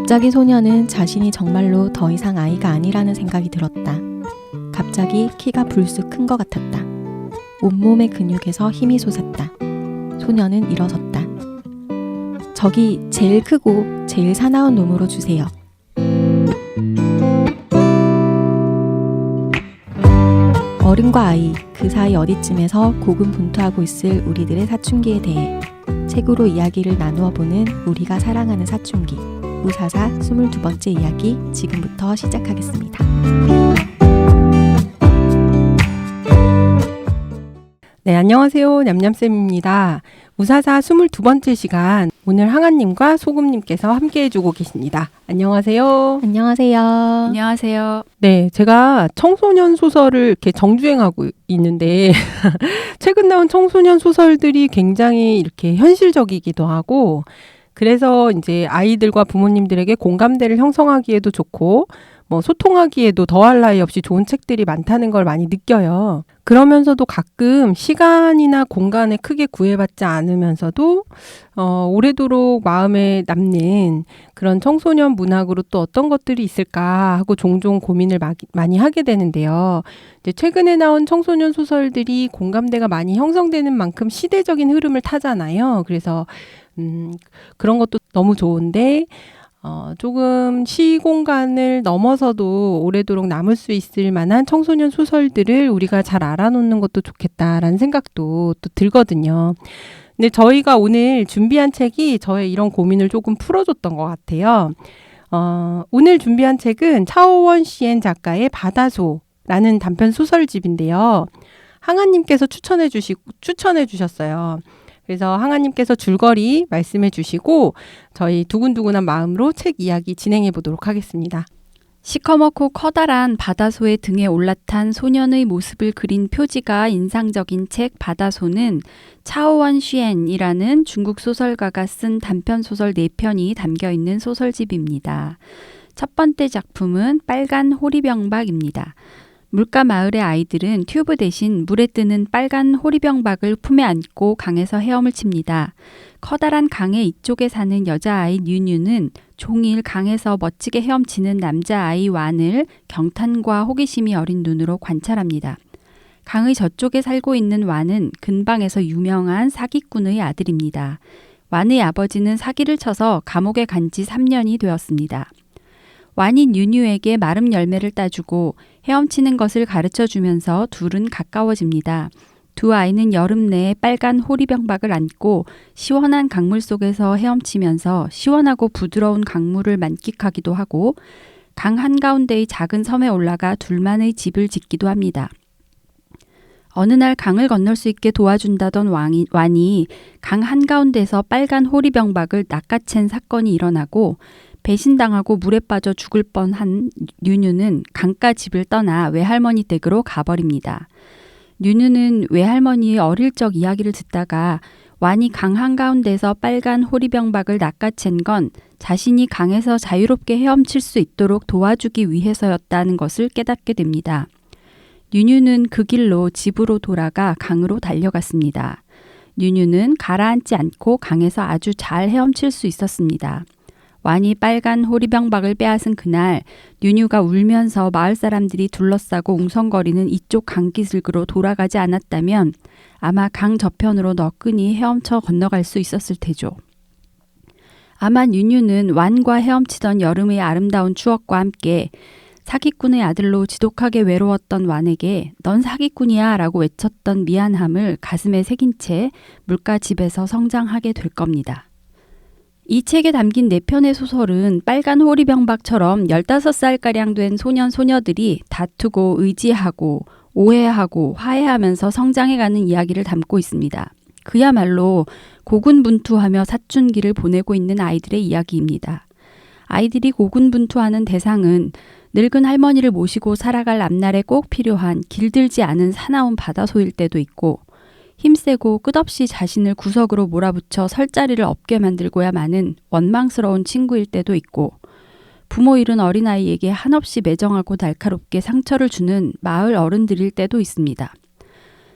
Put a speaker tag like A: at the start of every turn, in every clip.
A: 갑자기 소녀는 자신이 정말로 더 이상 아이가 아니라는 생각이 들었다. 갑자기 키가 불쑥 큰 것 같았다. 온몸의 근육에서 힘이 솟았다. 소녀는 일어섰다. 저기 제일 크고 제일 사나운 놈으로 주세요. 어른과 아이, 그 사이 어디쯤에서 고군분투하고 있을 우리들의 사춘기에 대해 책으로 이야기를 나누어 보는 우리가 사랑하는 사춘기. 우사사 22번째 이야기 지금부터 시작하겠습니다.
B: 네, 안녕하세요. 냠냠쌤입니다. 우사사 22번째 시간, 오늘 항아님과 소금님께서 함께 해주고 계십니다. 안녕하세요.
A: 안녕하세요.
C: 안녕하세요.
B: 네, 제가 청소년 소설을 이렇게 정주행하고 있는데 최근 나온 청소년 소설들이 굉장히 이렇게 현실적이기도 하고, 그래서 이제 아이들과 부모님들에게 공감대를 형성하기에도 좋고 소통하기에도 더할 나위 없이 좋은 책들이 많다는 걸 많이 느껴요. 그러면서도 가끔 시간이나 공간에 크게 구애받지 않으면서도 오래도록 마음에 남는 그런 청소년 문학으로 또 어떤 것들이 있을까 하고 종종 고민을 많이 하게 되는데요. 이제 최근에 나온 청소년 소설들이 공감대가 많이 형성되는 만큼 시대적인 흐름을 타잖아요. 그래서 그런 것도 너무 좋은데 조금 시공간을 넘어서도 오래도록 남을 수 있을 만한 청소년 소설들을 우리가 잘 알아놓는 것도 좋겠다라는 생각도 또 들거든요. 근데 저희가 오늘 준비한 책이 저의 이런 고민을 조금 풀어줬던 것 같아요. 오늘 준비한 책은 차오원 시엔 작가의 바다소라는 단편 소설집인데요. 항아님께서 추천해 주셨어요. 그래서 항아님께서 줄거리 말씀해 주시고 저희 두근두근한 마음으로 책 이야기 진행해 보도록 하겠습니다.
C: 시커멓고 커다란 바다소의 등에 올라탄 소년의 모습을 그린 표지가 인상적인 책 바다소는 차오원 쉬엔이라는 중국 소설가가 쓴 단편소설 4편이 담겨있는 소설집입니다. 첫 번째 작품은 빨간 호리병박입니다. 물가 마을의 아이들은 튜브 대신 물에 뜨는 빨간 호리병박을 품에 안고 강에서 헤엄을 칩니다. 커다란 강의 이쪽에 사는 여자아이 뉴뉴는 종일 강에서 멋지게 헤엄치는 남자아이 완을 경탄과 호기심이 어린 눈으로 관찰합니다. 강의 저쪽에 살고 있는 완은 근방에서 유명한 사기꾼의 아들입니다. 완의 아버지는 사기를 쳐서 감옥에 간 지 3년이 되었습니다. 완이 뉴뉴에게 마름 열매를 따주고 헤엄치는 것을 가르쳐주면서 둘은 가까워집니다. 두 아이는 여름 내에 빨간 호리병박을 안고 시원한 강물 속에서 헤엄치면서 시원하고 부드러운 강물을 만끽하기도 하고 강 한가운데의 작은 섬에 올라가 둘만의 집을 짓기도 합니다. 어느 날 강을 건널 수 있게 도와준다던 완이 강 한가운데서 빨간 호리병박을 낚아챈 사건이 일어나고 배신당하고 물에 빠져 죽을 뻔한 뉴뉴는 강가 집을 떠나 외할머니 댁으로 가버립니다. 뉴뉴는 외할머니의 어릴 적 이야기를 듣다가 완이 강 한가운데서 빨간 호리병박을 낚아챈 건 자신이 강에서 자유롭게 헤엄칠 수 있도록 도와주기 위해서였다는 것을 깨닫게 됩니다. 뉴뉴는 그 길로 집으로 돌아가 강으로 달려갔습니다. 뉴뉴는 가라앉지 않고 강에서 아주 잘 헤엄칠 수 있었습니다. 완이 빨간 호리병박을 빼앗은 그날 뉴뉴가 울면서 마을 사람들이 둘러싸고 웅성거리는 이쪽 강기슭으로 돌아가지 않았다면 아마 강 저편으로 너끈히 헤엄쳐 건너갈 수 있었을 테죠. 아마 뉴뉴는 완과 헤엄치던 여름의 아름다운 추억과 함께 사기꾼의 아들로 지독하게 외로웠던 완에게 넌 사기꾼이야 라고 외쳤던 미안함을 가슴에 새긴 채 물가집에서 성장하게 될 겁니다. 이 책에 담긴 4편의 소설은 빨간 호리병박처럼 15살가량 된 소년, 소녀들이 다투고 의지하고 오해하고 화해하면서 성장해가는 이야기를 담고 있습니다. 그야말로 고군분투하며 사춘기를 보내고 있는 아이들의 이야기입니다. 아이들이 고군분투하는 대상은 늙은 할머니를 모시고 살아갈 앞날에 꼭 필요한 길들지 않은 사나운 바다소일 때도 있고 힘세고 끝없이 자신을 구석으로 몰아붙여 설 자리를 없게 만들고야 마는 원망스러운 친구일 때도 있고 부모 잃은 어린아이에게 한없이 매정하고 날카롭게 상처를 주는 마을 어른들일 때도 있습니다.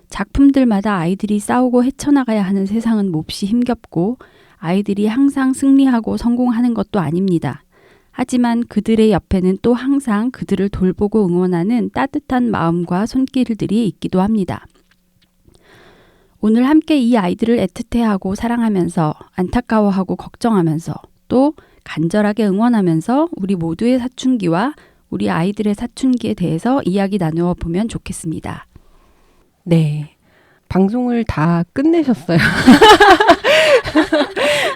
C: 작품들마다 아이들이 싸우고 헤쳐나가야 하는 세상은 몹시 힘겹고 아이들이 항상 승리하고 성공하는 것도 아닙니다. 하지만 그들의 옆에는 또 항상 그들을 돌보고 응원하는 따뜻한 마음과 손길들이 있기도 합니다. 오늘 함께 이 아이들을 애틋해하고 사랑하면서 안타까워하고 걱정하면서 또 간절하게 응원하면서 우리 모두의 사춘기와 우리 아이들의 사춘기에 대해서 이야기 나누어 보면 좋겠습니다.
B: 네. 방송을 다 끝내셨어요.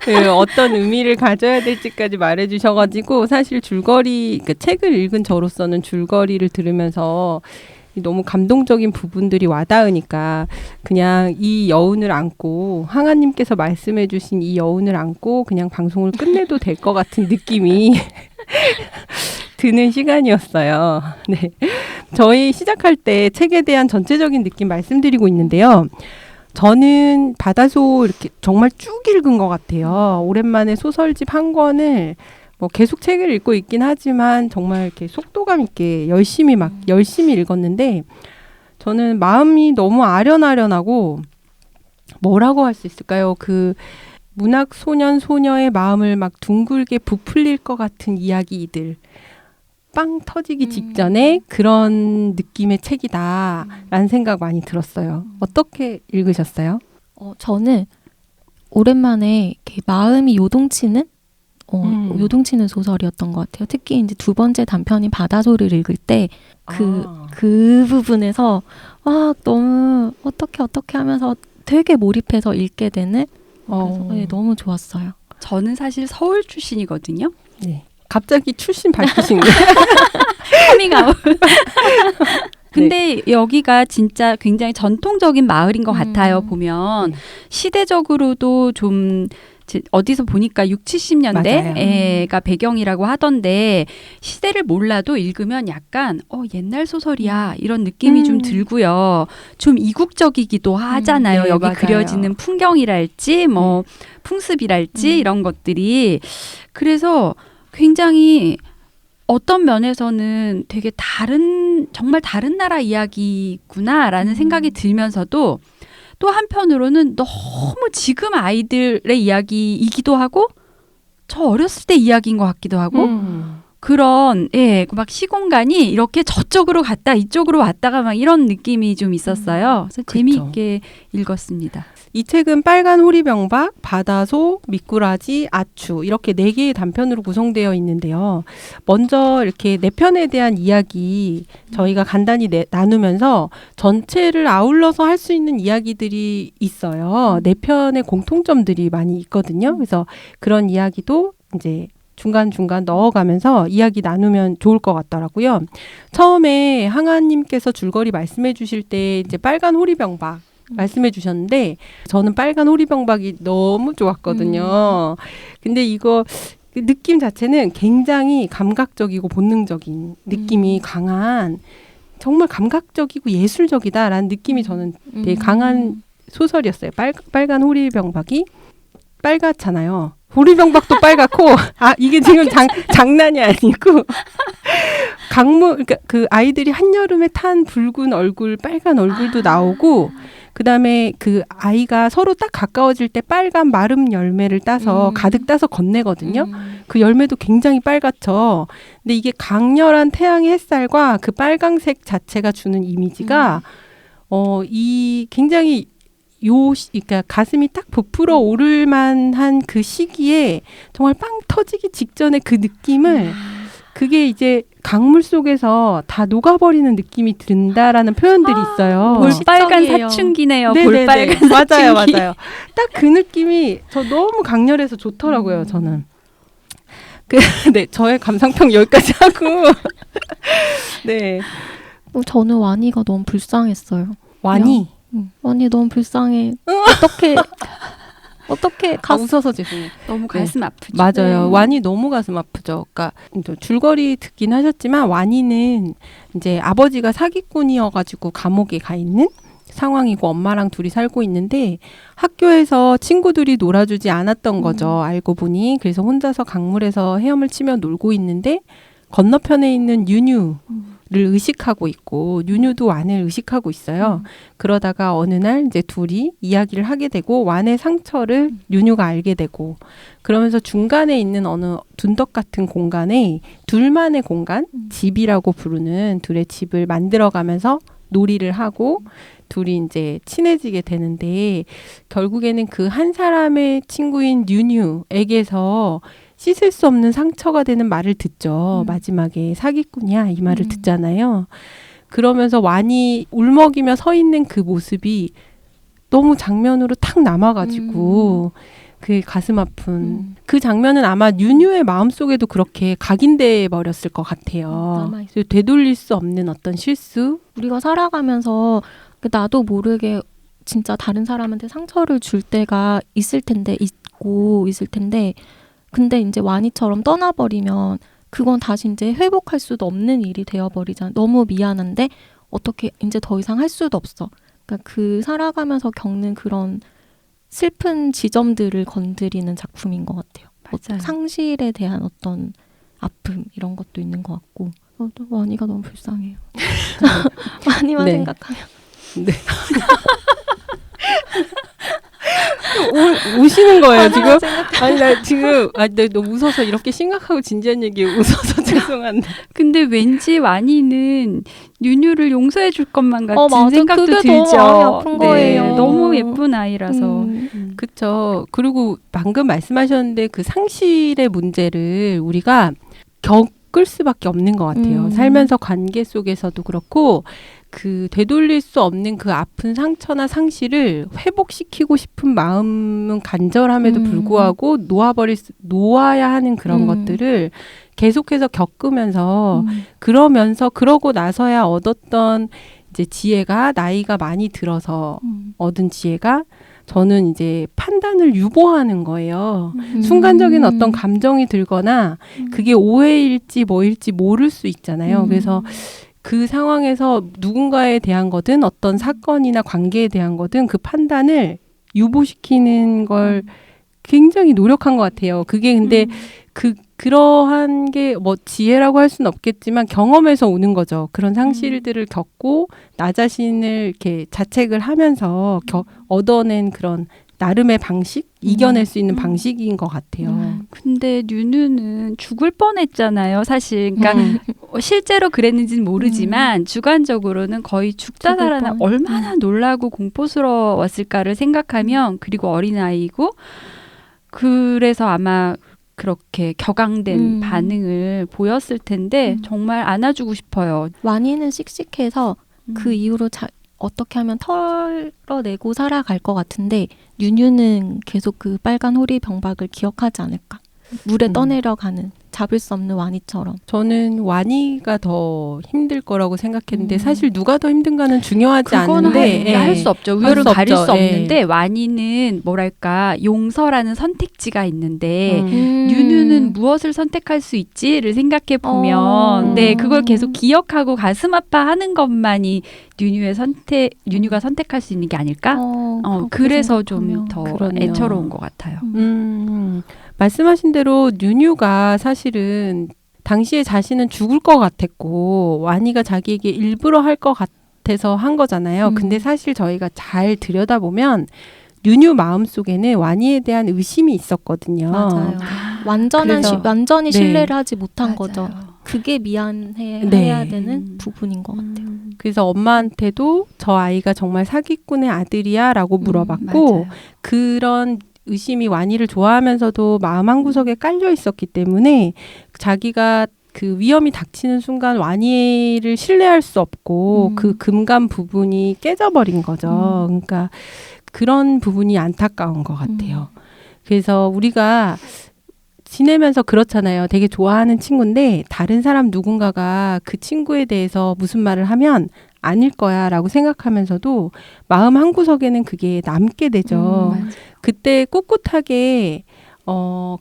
B: 그 어떤 의미를 가져야 될지까지 말해주셔가지고 사실 줄거리, 그러니까 책을 읽은 저로서는 줄거리를 들으면서 너무 감동적인 부분들이 와닿으니까 그냥 이 여운을 안고 항아님께서 말씀해주신 이 여운을 안고 그냥 방송을 끝내도 될 것 같은 느낌이 드는 시간이었어요. 네. 저희 시작할 때 책에 대한 전체적인 느낌 말씀드리고 있는데요. 저는 바다소 이렇게 정말 쭉 읽은 것 같아요. 오랜만에 소설집 한 권을 뭐 계속 책을 읽고 있긴 하지만 정말 이렇게 속도감 있게 열심히 읽었는데 저는 마음이 너무 아련아련하고 뭐라고 할 수 있을까요? 그 문학 소년 소녀의 마음을 막 둥글게 부풀릴 것 같은 이야기들. 빵 터지기 직전에 그런 느낌의 책이다라는 생각 많이 들었어요. 어떻게 읽으셨어요?
A: 저는 오랜만에 이렇게 마음이 요동치는 요동치는 소설이었던 것 같아요. 특히 이제 두 번째 단편인 바다소를 읽을 때 그 부분에서 너무 어떻게 하면서 되게 몰입해서 읽게 되는 그래서 너무 좋았어요.
C: 저는 사실 서울 출신이거든요.
B: 네. 갑자기 출신 밝히신 게
C: 커밍아웃. 근데 여기가 진짜 굉장히 전통적인 마을인 것 같아요. 보면 시대적으로도 좀 어디서 보니까 6, 70년대가 배경이라고 하던데 시대를 몰라도 읽으면 약간 옛날 소설이야 이런 느낌이 좀 들고요. 좀 이국적이기도 하잖아요.
B: 네,
C: 여기
B: 맞아요.
C: 그려지는 풍경이랄지 뭐 풍습이랄지 이런 것들이. 그래서 굉장히 어떤 면에서는 되게 정말 다른 나라 이야기구나라는 생각이 들면서도 또 한편으로는 너무 지금 아이들의 이야기이기도 하고 저 어렸을 때 이야기인 것 같기도 하고 그런 막 시공간이 이렇게 저쪽으로 갔다 이쪽으로 왔다가 막 이런 느낌이 좀 있었어요. 그래서 재미있게 읽었습니다.
B: 이 책은 빨간 호리병박, 바다소, 미꾸라지, 아추 이렇게 4개의 단편으로 구성되어 있는데요. 먼저 이렇게 4편에 대한 이야기 저희가 간단히 나누면서 전체를 아울러서 할 수 있는 이야기들이 있어요. 4편의 공통점들이 많이 있거든요. 그래서 그런 이야기도 이제 중간중간 넣어가면서 이야기 나누면 좋을 것 같더라고요. 처음에 항아님께서 줄거리 말씀해 주실 때 이제 빨간 호리병박 말씀해 주셨는데 저는 빨간 호리병박이 너무 좋았거든요. 근데 이거 느낌 자체는 굉장히 감각적이고 본능적인 느낌이 강한 정말 감각적이고 예술적이다라는 느낌이 저는 되게 강한 소설이었어요. 빨간 호리병박이 빨갛잖아요. 호리병박도 빨갛고 이게 지금 장난이 아니고 그러니까 그 아이들이 한여름에 탄 붉은 얼굴 빨간 얼굴도 나오고 그다음에 그 아이가 서로 딱 가까워질 때 빨간 마름 열매를 따서 가득 따서 건네거든요. 그 열매도 굉장히 빨갛죠. 근데 이게 강렬한 태양의 햇살과 그 빨강색 자체가 주는 이미지가 이 굉장히 그러니까 가슴이 딱 부풀어 오를 만한 그 시기에 정말 빵 터지기 직전에 그 느낌을 그게 이제 강물 속에서 다 녹아버리는 느낌이 든다라는 표현들이 있어요.
C: 볼빨간
A: 시적이에요.
C: 사춘기네요.
B: 네네네.
C: 볼빨간 사춘기.
B: 맞아요. 딱 그 느낌이 저 너무 강렬해서 좋더라고요. 저는. 네, 저의 감상평 여기까지 하고 네.
A: 저는 와니가 너무 불쌍했어요.
B: 와니?
A: 와니 너무 불쌍해. 어떻게
B: 웃어서 죄송해요.
C: 너무 가슴 아프죠.
B: 맞아요. 와니 너무 가슴 아프죠. 그러니까 줄거리 듣긴 하셨지만 와니는 이제 아버지가 사기꾼이어가지고 감옥에 가 있는 상황이고 엄마랑 둘이 살고 있는데 학교에서 친구들이 놀아주지 않았던 거죠. 알고 보니. 그래서 혼자서 강물에서 헤엄을 치며 놀고 있는데 건너편에 있는 윤유 의식하고 있고 뉴뉴도 완을 의식하고 있어요. 그러다가 어느 날 이제 둘이 이야기를 하게 되고 완의 상처를 뉴뉴가 알게 되고 그러면서 중간에 있는 어느 둔덕 같은 공간에 둘만의 공간, 집이라고 부르는 둘의 집을 만들어가면서 놀이를 하고 둘이 이제 친해지게 되는데 결국에는 그 한 사람의 친구인 뉴뉴에게서 씻을 수 없는 상처가 되는 말을 듣죠. 마지막에 사기꾼이야 이 말을 듣잖아요. 그러면서 완이 울먹이며 서 있는 그 모습이 너무 장면으로 탁 남아가지고 그 가슴 아픈 그 장면은 아마 뉴뉴의 마음속에도 그렇게 각인돼 버렸을 것 같아요.
A: 남아있어요.
B: 되돌릴 수 없는 어떤 실수.
A: 우리가 살아가면서 나도 모르게 진짜 다른 사람한테 상처를 줄 때가 있을 텐데 근데 이제 와니처럼 떠나버리면 그건 다시 이제 회복할 수도 없는 일이 되어버리잖아. 너무 미안한데 어떻게 이제 더 이상 할 수도 없어. 그러니까 그 살아가면서 겪는 그런 슬픈 지점들을 건드리는 작품인 것 같아요.
C: 맞아요.
A: 상실에 대한 어떤 아픔 이런 것도 있는 것 같고 와니가 너무 불쌍해요. 와니만
B: 네.
A: 생각하면.
B: 네. 우시는 거예요 지금? 아니 나 지금 나 너무 웃어서 이렇게 심각하고 진지한 얘기에 웃어서 죄송한데.
C: 근데 왠지 와니는 뉴뉴를 용서해 줄 것만 같은
A: 맞아.
C: 생각도
A: 그게
C: 들죠.
A: 너무 마음이 아픈 거예요.
C: 너무 예쁜 아이라서.
B: 그쵸. 그리고 방금 말씀하셨는데 그 상실의 문제를 우리가 겪을 수밖에 없는 것 같아요. 살면서 관계 속에서도 그렇고 그 되돌릴 수 없는 그 아픈 상처나 상실을 회복시키고 싶은 마음은 간절함에도 불구하고 놓아야 하는 그런 것들을 계속해서 겪으면서 그러고 나서야 얻었던 이제 지혜가 나이가 많이 들어서 얻은 지혜가 저는 이제 판단을 유보하는 거예요. 순간적인 어떤 감정이 들거나 그게 오해일지 뭐일지 모를 수 있잖아요. 그래서 그 상황에서 누군가에 대한 거든 어떤 사건이나 관계에 대한 거든 그 판단을 유보시키는 걸 굉장히 노력한 것 같아요. 그게 근데 그러한 게 뭐 지혜라고 할 수는 없겠지만 경험에서 오는 거죠. 그런 상실들을 겪고 나 자신을 이렇게 자책을 하면서 얻어낸 그런 나름의 방식? 이겨낼 수 있는 방식인 것 같아요.
C: 근데 뉴뉴는 죽을 뻔했잖아요, 사실. 그러니까 실제로 그랬는지는 모르지만 주관적으로는 거의 죽다 살아나 얼마나 놀라고 공포스러웠을까를 생각하면 그리고 어린아이고 그래서 아마 그렇게 격앙된 반응을 보였을 텐데 정말 안아주고 싶어요.
A: 와니는 씩씩해서 그 이후로 어떻게 하면 털어내고 살아갈 것 같은데 뉴뉴는 계속 그 빨간 호리 병박을 기억하지 않을까. 물에 떠내려가는 잡을 수 없는 와니처럼.
B: 저는 와니가 더 힘들 거라고 생각했는데 사실 누가 더 힘든가는 중요하지
C: 그거는
B: 않은데
C: 할 수 없죠. 우열은
B: 수
C: 가릴
B: 없죠.
C: 수 없는데 와니는 뭐랄까 용서라는 선택지가 있는데
A: 음.
C: 뉴뉴는 무엇을 선택할 수 있지를 생각해 보면 네 그걸 계속 기억하고 가슴 아파하는 것만이 뉴뉴가 선택할 수 있는 게 아닐까? 그래서 좀 더 애처로운 것 같아요.
B: 말씀하신 대로 뉴뉴가 사실은 당시에 자신은 죽을 것 같았고 와니가 자기에게 일부러 할 것 같아서 한 거잖아요. 근데 사실 저희가 잘 들여다보면 뉴뉴 마음속에는 와니에 대한 의심이 있었거든요.
A: 맞아요. 완전히 신뢰를 하지 못한 거죠. 그게 미안해야 되는 부분인 것 같아요.
B: 그래서 엄마한테도 저 아이가 정말 사기꾼의 아들이야 라고 물어봤고 그런 의심이 와니를 좋아하면서도 마음 한구석에 깔려 있었기 때문에 자기가 그 위험이 닥치는 순간 와니를 신뢰할 수 없고 그 금감 부분이 깨져버린 거죠. 그러니까 그런 부분이 안타까운 것 같아요. 그래서 우리가 지내면서 그렇잖아요. 되게 좋아하는 친구인데 다른 사람 누군가가 그 친구에 대해서 무슨 말을 하면 아닐 거야 라고 생각하면서도 마음 한구석에는 그게 남게 되죠. 그때 꿋꿋하게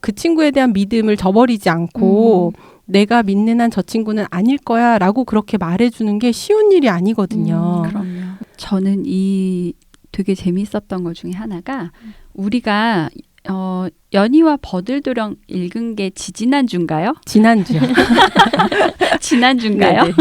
B: 그 친구에 대한 믿음을 저버리지 않고 내가 믿는 한 저 친구는 아닐 거야 라고 그렇게 말해주는 게 쉬운 일이 아니거든요.
C: 그럼요. 저는 이 되게 재미있었던 것 중에 하나가 우리가 연희와 버들도령 읽은 게 지지난주인가요?
B: 지난주요.
C: 지난주인가요?
B: 네네.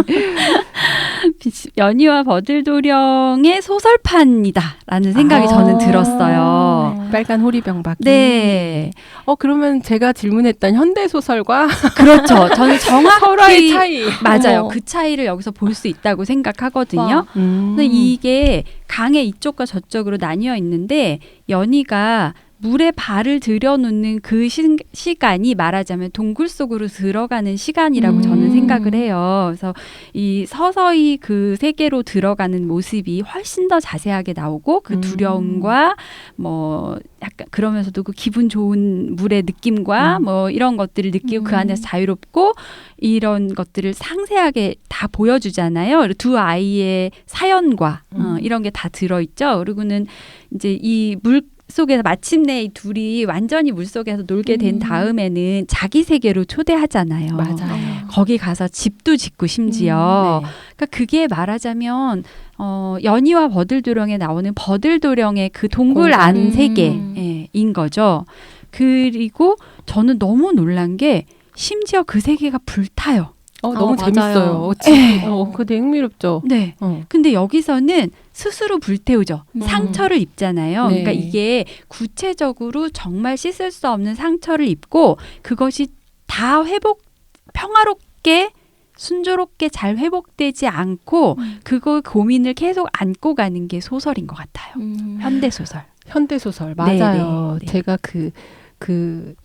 C: 연희와 버들도령의 소설판이다라는 생각이 저는 들었어요.
B: 빨간 호리병박이.
C: 네,
B: 그러면 제가 질문했던 현대 소설과
C: 그렇죠. 저는
B: 서로의
C: 정확히
B: 차이.
C: 맞아요.
A: 어머.
C: 그 차이를 여기서 볼 수 있다고 생각하거든요.
A: 와.
C: 근데 이게 강의 이쪽과 저쪽으로 나뉘어 있는데 연희가 물에 발을 들여놓는 그 시간이 말하자면 동굴 속으로 들어가는 시간이라고 저는 생각을 해요. 그래서 이 서서히 그 세계로 들어가는 모습이 훨씬 더 자세하게 나오고 그 두려움과 뭐 약간 그러면서도 그 기분 좋은 물의 느낌과 뭐 이런 것들을 느끼고 그 안에서 자유롭고 이런 것들을 상세하게 다 보여주잖아요. 그리고 두 아이의 사연과 이런 게 다 들어있죠. 그리고는 이제 이 물 속에서 마침내 이 둘이 완전히 물속에서 놀게 된 다음에는 자기 세계로 초대하잖아요.
B: 맞아요.
C: 거기 가서 집도 짓고 심지어
B: 네.
C: 그러니까 그게 말하자면 연희와 버들도령에 나오는 버들도령의 그 동굴 안 세계인 거죠. 그리고 저는 너무 놀란 게 심지어 그 세계가 불타요.
B: 너무
A: 맞아요.
B: 재밌어요. 그거 되게 흥미롭죠.
C: 네. 근데 여기서는 스스로 불태우죠.
A: 음.
C: 상처를 입잖아요.
B: 네.
C: 그러니까 이게 구체적으로 정말 씻을 수 없는 상처를 입고 그것이 다 평화롭게 순조롭게 잘 회복되지 않고 그거 고민을 계속 안고 가는 게 소설인 것 같아요. 현대 소설.
B: 현대 소설
C: 네,
B: 맞아요.
C: 네, 네.
B: 제가 그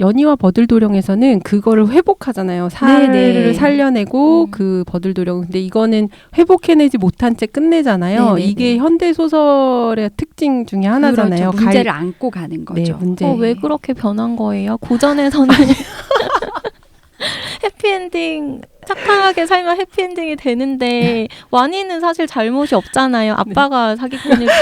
B: 연희와 버들도령에서는 그거를 회복하잖아요. 살을
C: 네.
B: 살려내고 그 버들도령. 근데 이거는 회복해내지 못한 채 끝내잖아요.
C: 네, 네,
B: 이게
C: 네.
B: 현대 소설의 특징 중에 하나잖아요.
C: 그렇죠. 문제를 안고 가는 거죠.
B: 네, 문제.
A: 왜 그렇게 변한 거예요? 고전에서는 해피엔딩 착하게 살면 해피엔딩이 되는데 완이는 사실 잘못이 없잖아요. 아빠가 사기꾼이고.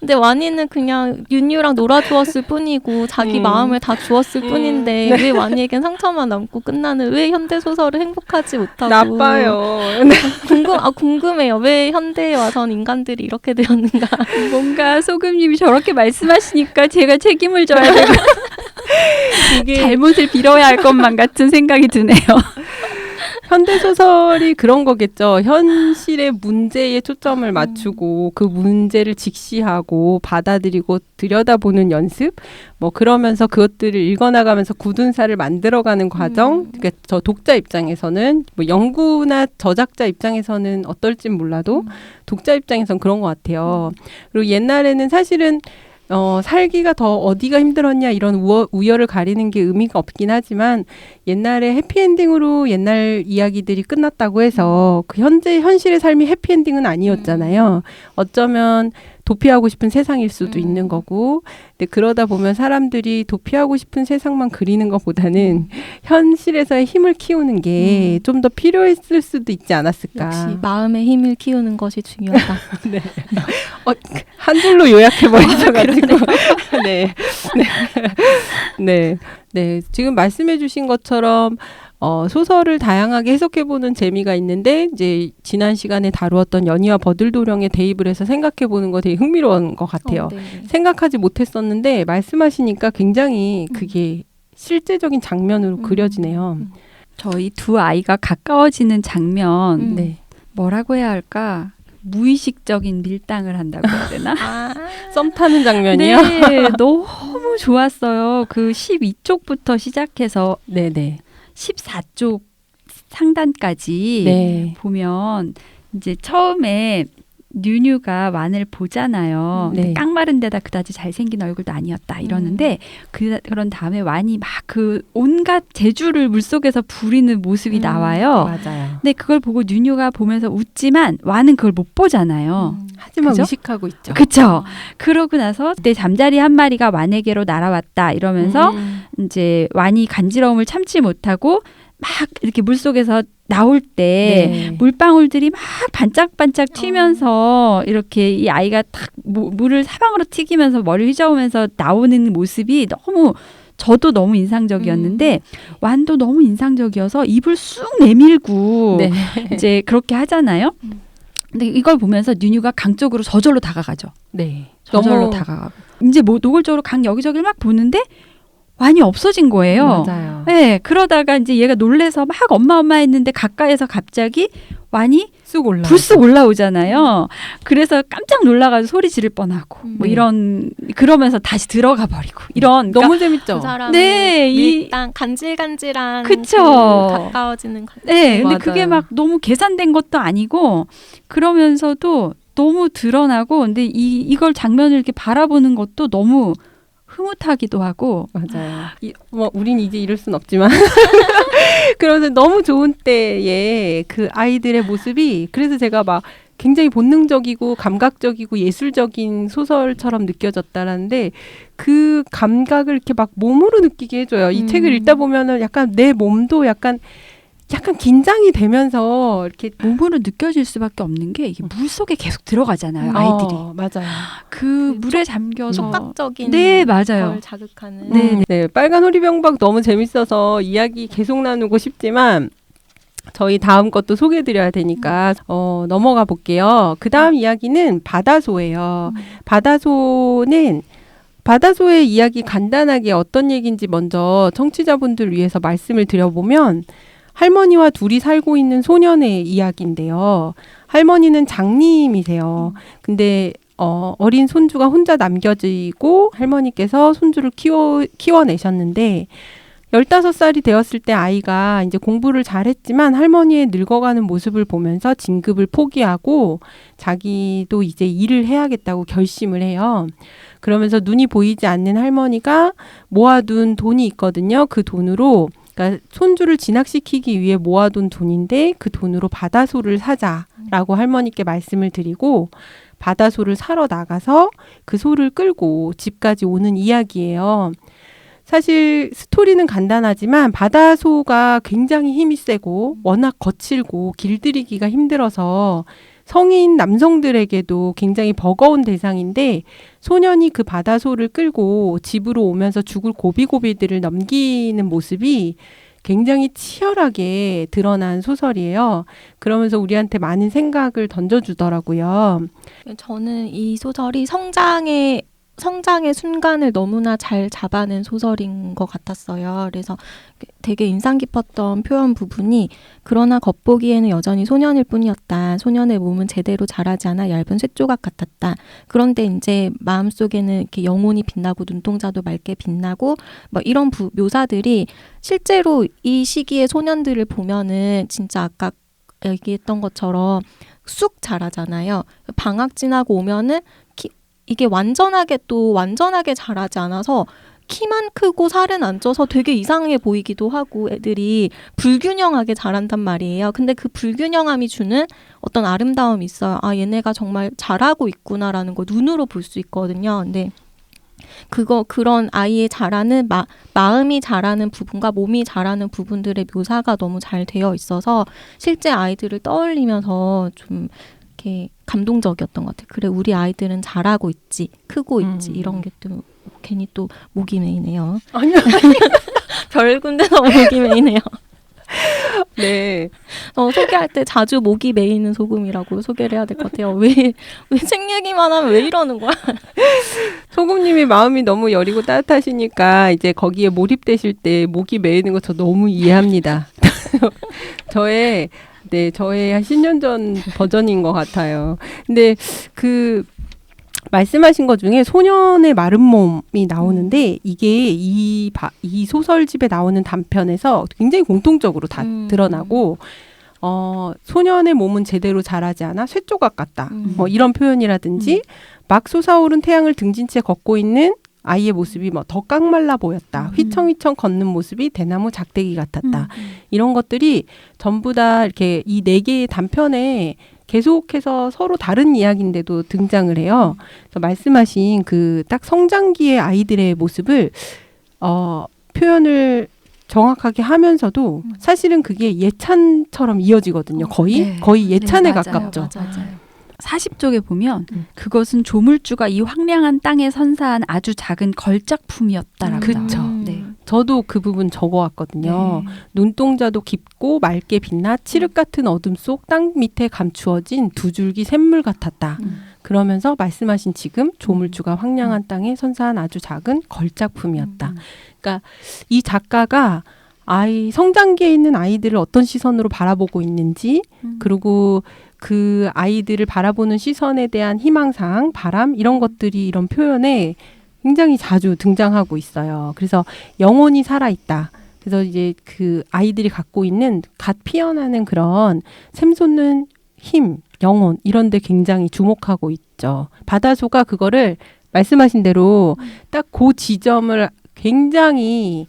A: 근데 완이는 그냥 윤유랑 놀아주었을 뿐이고 자기 마음을 다 주었을 뿐인데 왜 완이에겐 상처만 남고 끝나는 왜 현대 소설을 행복하지 못하고
B: 나빠요.
A: 궁금해요. 왜 현대에 와선 인간들이 이렇게 되었는가.
C: 뭔가 소금님이 저렇게 말씀하시니까 제가 책임을 져야 되고
B: 이게
C: 잘못을 빌어야 할 것만 같은 생각이 드네요.
B: 현대 소설이 그런 거겠죠. 현실의 문제에 초점을 맞추고 그 문제를 직시하고 받아들이고 들여다보는 연습. 뭐 그러면서 그것들을 읽어나가면서 굳은 살을 만들어가는 과정. 그러니까 저 독자 입장에서는 뭐 연구나 저작자 입장에서는 어떨진 몰라도 독자 입장에서는 그런 것 같아요. 그리고 옛날에는 사실은 살기가 더 어디가 힘들었냐 이런 우열을 가리는 게 의미가 없긴 하지만 옛날에 해피엔딩으로 옛날 이야기들이 끝났다고 해서 그 현실의 삶이 해피엔딩은 아니었잖아요. 어쩌면 도피하고 싶은 세상일 수도 있는 거고 근데 그러다 보면 사람들이 도피하고 싶은 세상만 그리는 것보다는 현실에서의 힘을 키우는 게 좀 더 필요했을 수도 있지 않았을까.
A: 역시 마음의 힘을 키우는 것이 중요하다.
B: 네. 한 줄로 요약해버리셔가지고. 네. 네. 네. 지금 말씀해주신 것처럼, 소설을 다양하게 해석해보는 재미가 있는데, 이제, 지난 시간에 다루었던 연희와 버들도령에 대입을 해서 생각해보는 거 되게 흥미로운 것 같아요.
A: 네.
B: 생각하지 못했었는데, 말씀하시니까 굉장히 그게 실제적인 장면으로 그려지네요.
C: 저희 두 아이가 가까워지는 장면
B: 네.
C: 뭐라고 해야 할까? 무의식적인 밀당을 한다고 해야 되나?
B: 썸 타는 장면이요?
C: 네, 너무 좋았어요. 그 12쪽부터 시작해서
B: 네네.
C: 14쪽 상단까지
B: 네.
C: 보면 이제 처음에 뉴뉴가 완을 보잖아요.
B: 네.
C: 근데 깡마른 데다 그다지 잘생긴 얼굴도 아니었다 이러는데 그런 다음에 완이 막 그 온갖 재주를 물속에서 부리는 모습이 나와요.
B: 맞아요.
C: 근데 그걸 보고 뉴뉴가 보면서 웃지만 완은 그걸 못 보잖아요.
B: 하지만
C: 그죠?
B: 의식하고 있죠.
C: 그쵸? 그러고 나서 그때 잠자리 한 마리가 완에게로 날아왔다 이러면서 이제 완이 간지러움을 참지 못하고 막 이렇게 물속에서 나올 때
B: 네.
C: 물방울들이 막 반짝반짝 튀면서 이렇게 이 아이가 탁 물을 사방으로 튀기면서 머리를 휘저으면서 나오는 모습이 저도 너무 인상적이었는데 완도 너무 인상적이어서 입을 쑥 내밀고
B: 네.
C: 이제 그렇게 하잖아요. 근데 이걸 보면서 뉴뉴가 강 쪽으로 저절로 다가가죠.
B: 네.
C: 저절로 다가가고 이제 뭐 노골적으로 강 여기저기를 막 보는데 완이 없어진 거예요.
B: 맞아요.
C: 네, 그러다가 이제 얘가 놀래서 막 엄마 했는데 가까이에서 갑자기 완이
B: 쑥 올라.
C: 불쑥 올라오잖아요. 그래서 깜짝 놀라가지고 소리 지를 뻔하고 뭐
A: 네.
C: 이런 그러면서 다시 들어가 버리고 이런 그러니까
B: 너무 재밌죠.
A: 그 사람
C: 네,
A: 일단 간질간질한
C: 그쵸.
A: 그 가까워지는
C: 네, 근데
B: 맞아요.
C: 그게 막 너무 계산된 것도 아니고 그러면서도 너무 드러나고 근데 이걸 장면을 이렇게 바라보는 것도 너무 흐뭇하기도 하고
B: 맞아요. 뭐 우린 이제 이럴 순 없지만 그러면서 너무 좋은 때에 그 아이들의 모습이 그래서 제가 막 굉장히 본능적이고 감각적이고 예술적인 소설처럼 느껴졌다라는데 그 감각을 이렇게 막 몸으로 느끼게 해줘요. 이 책을 읽다 보면은 약간 내 몸도 약간 긴장이 되면서 이렇게
C: 몸으로 느껴질 수밖에 없는 게 이게 물 속에 계속 들어가잖아요. 아이들이
B: 맞아요.
C: 그 물에 잠겨서
A: 촉각적인
C: 네 맞아요.
A: 걸 자극하는
C: 네.
B: 빨간 호리병박 너무 재밌어서 이야기 계속 나누고 싶지만 저희 다음 것도 소개해드려야 되니까 넘어가 볼게요. 그 다음 이야기는 바다소예요. 바다소의 이야기 간단하게 어떤 얘기인지 먼저 청취자분들 위해서 말씀을 드려보면 할머니와 둘이 살고 있는 소년의 이야기인데요. 할머니는 장님이세요. 근데 어린 손주가 혼자 남겨지고 할머니께서 손주를 키워내셨는데 15살이 되었을 때 아이가 이제 공부를 잘했지만 할머니의 늙어가는 모습을 보면서 진급을 포기하고 자기도 이제 일을 해야겠다고 결심을 해요. 그러면서 눈이 보이지 않는 할머니가 모아둔 돈이 있거든요. 그 돈으로 그러니까 손주를 진학시키기 위해 모아둔 돈인데 그 돈으로 바다소를 사자라고 할머니께 말씀을 드리고 바다소를 사러 나가서 그 소를 끌고 집까지 오는 이야기예요. 사실 스토리는 간단하지만 바다소가 굉장히 힘이 세고 워낙 거칠고 길들이기가 힘들어서 성인 남성들에게도 굉장히 버거운 대상인데 소년이 그 바다소를 끌고 집으로 오면서 죽을 고비고비들을 넘기는 모습이 굉장히 치열하게 드러난 소설이에요. 그러면서 우리한테 많은 생각을 던져주더라고요.
A: 저는 이 소설이 성장의 순간을 너무나 잘 잡아낸 소설인 것 같았어요. 그래서 되게 인상 깊었던 표현 부분이 그러나 겉보기에는 여전히 소년일 뿐이었다. 소년의 몸은 제대로 자라지 않아 얇은 쇳조각 같았다. 그런데 이제 마음속에는 이렇게 영혼이 빛나고 눈동자도 맑게 빛나고 뭐 이런 묘사들이 실제로 이 시기의 소년들을 보면은 진짜 아까 얘기했던 것처럼 쑥 자라잖아요. 방학 지나고 오면은 이게 완전하게 자라지 않아서 키만 크고 살은 안 쪄서 되게 이상해 보이기도 하고 애들이 불균형하게 자란단 말이에요. 근데 그 불균형함이 주는 어떤 아름다움이 있어요. 아, 얘네가 정말 잘하고 있구나라는 걸 눈으로 볼 수 있거든요. 근데 그런 아이의 자라는 마음이 자라는 부분과 몸이 자라는 부분들의 묘사가 너무 잘 되어 있어서 실제 아이들을 떠올리면서 좀 이렇게 감동적이었던 것 같아요. 그래, 우리 아이들은 잘하고 있지, 크고 있지, 이런 게 또 괜히 또 목이 메이네요.
B: 아니요.
A: 별 군데서 목이 메이네요.
B: 네.
A: 소개할 때 자주 목이 메이는 소금이라고 소개를 해야 될 것 같아요. 왜 책 얘기만 하면 왜 이러는 거야?
B: 소금님이 마음이 너무 여리고 따뜻하시니까 이제 거기에 몰입되실 때 목이 메이는 거 저 너무 이해합니다. 저의 한 10년 전 버전인 것 같아요. 근데 그 말씀하신 것 중에 소년의 마른 몸이 나오는데 이게 이 소설집에 나오는 단편에서 굉장히 공통적으로 다 드러나고 소년의 몸은 제대로 자라지 않아 쇳조각 같다. 뭐 이런 표현이라든지 막 솟아오른 태양을 등진 채 걷고 있는 아이의 모습이 뭐 더 깡말라 보였다. 휘청휘청 걷는 모습이 대나무 작대기 같았다. 이런 것들이 전부 다 이렇게 이 4개의 단편에 계속해서 서로 다른 이야기인데도 등장을 해요. 그래서 말씀하신 그 딱 성장기의 아이들의 모습을 표현을 정확하게 하면서도 사실은 그게 예찬처럼 이어지거든요. 거의 예찬에
C: 맞아요.
B: 가깝죠.
C: 맞아요. 40쪽에 보면 그것은 조물주가 이 황량한 땅에 선사한 아주 작은 걸작품이었다라고
B: 그쵸.
C: 나와요. 네.
B: 저도 그 부분 적어왔거든요. 눈동자도 깊고 맑게 빛나 칠흑 같은 어둠 속 땅 밑에 감추어진 두 줄기 샘물 같았다. 그러면서 말씀하신 지금 조물주가 황량한 땅에 선사한 아주 작은 걸작품이었다. 그러니까 이 작가가 성장기에 있는 아이들을 어떤 시선으로 바라보고 있는지, 그리고 그 아이들을 바라보는 시선에 대한 희망사항, 바람 이런 것들이 이런 표현에 굉장히 자주 등장하고 있어요. 그래서 영혼이 살아있다. 그래서 이제 그 아이들이 갖고 있는 갓 피어나는 그런 샘솟는 힘, 영혼 이런 데 굉장히 주목하고 있죠. 바다소가 그거를 말씀하신 대로 딱 그 지점을 굉장히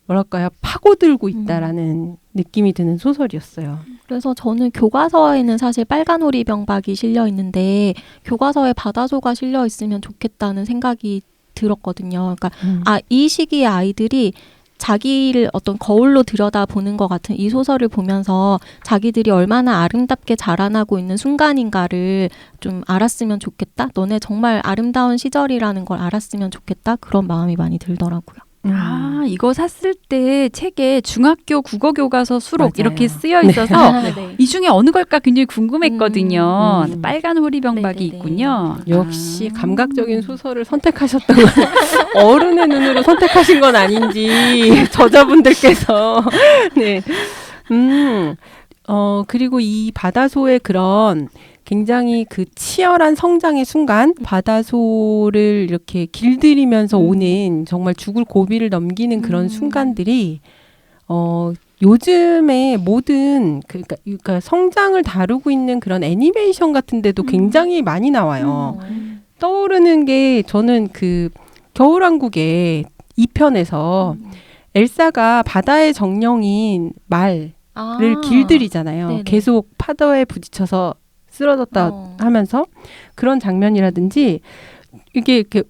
B: 뭐랄까요? 파고들고 있다라는 느낌이 드는 소설이었어요.
A: 그래서 저는 교과서에는 사실 빨간 오리 병박이 실려 있는데 교과서에 바다소가 실려 있으면 좋겠다는 생각이 들었거든요. 그러니까 이 시기의 아이들이 자기를 어떤 거울로 들여다보는 것 같은 이 소설을 보면서 자기들이 얼마나 아름답게 자라나고 있는 순간인가를 좀 알았으면 좋겠다. 너네 정말 아름다운 시절이라는 걸 알았으면 좋겠다. 그런 마음이 많이 들더라고요.
C: 이거 샀을 때 책에 중학교 국어 교과서 수록
B: 맞아요.
C: 이렇게 쓰여 있어서
A: 네.
C: 이 중에 어느 걸까 굉장히 궁금했거든요.
B: 음.
C: 빨간 호리병박이
A: 네네네.
C: 있군요.
B: 역시 감각적인 소설을 선택하셨던 건 어른의 눈으로 선택하신 건 아닌지 저자분들께서 네. 그리고 이 바다소의 그런 굉장히 그 치열한 성장의 순간 바다소를 이렇게 길들이면서 오는 정말 죽을 고비를 넘기는 그런 순간들이 요즘에 모든 그러니까 성장을 다루고 있는 그런 애니메이션 같은 데도 굉장히 많이 나와요. 떠오르는 게 저는 그 겨울왕국의 2편에서 엘사가 바다의 정령인 말을 길들이잖아요.
A: 네네.
B: 계속 파도에 부딪혀서 쓰러졌다 하면서 그런 장면이라든지 이게 이렇게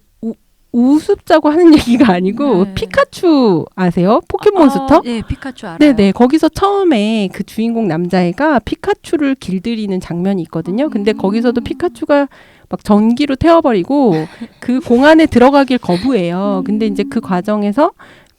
B: 우습자고 하는 얘기가 아니고
C: 네.
B: 피카츄 아세요? 포켓몬스터?
C: 네, 피카츄 알아요.
B: 네네. 거기서 처음에 그 주인공 남자애가 피카츄를 길들이는 장면이 있거든요. 근데 거기서도 피카츄가 막 전기로 태워버리고 그 공 안에 들어가길 거부해요. 근데 이제 그 과정에서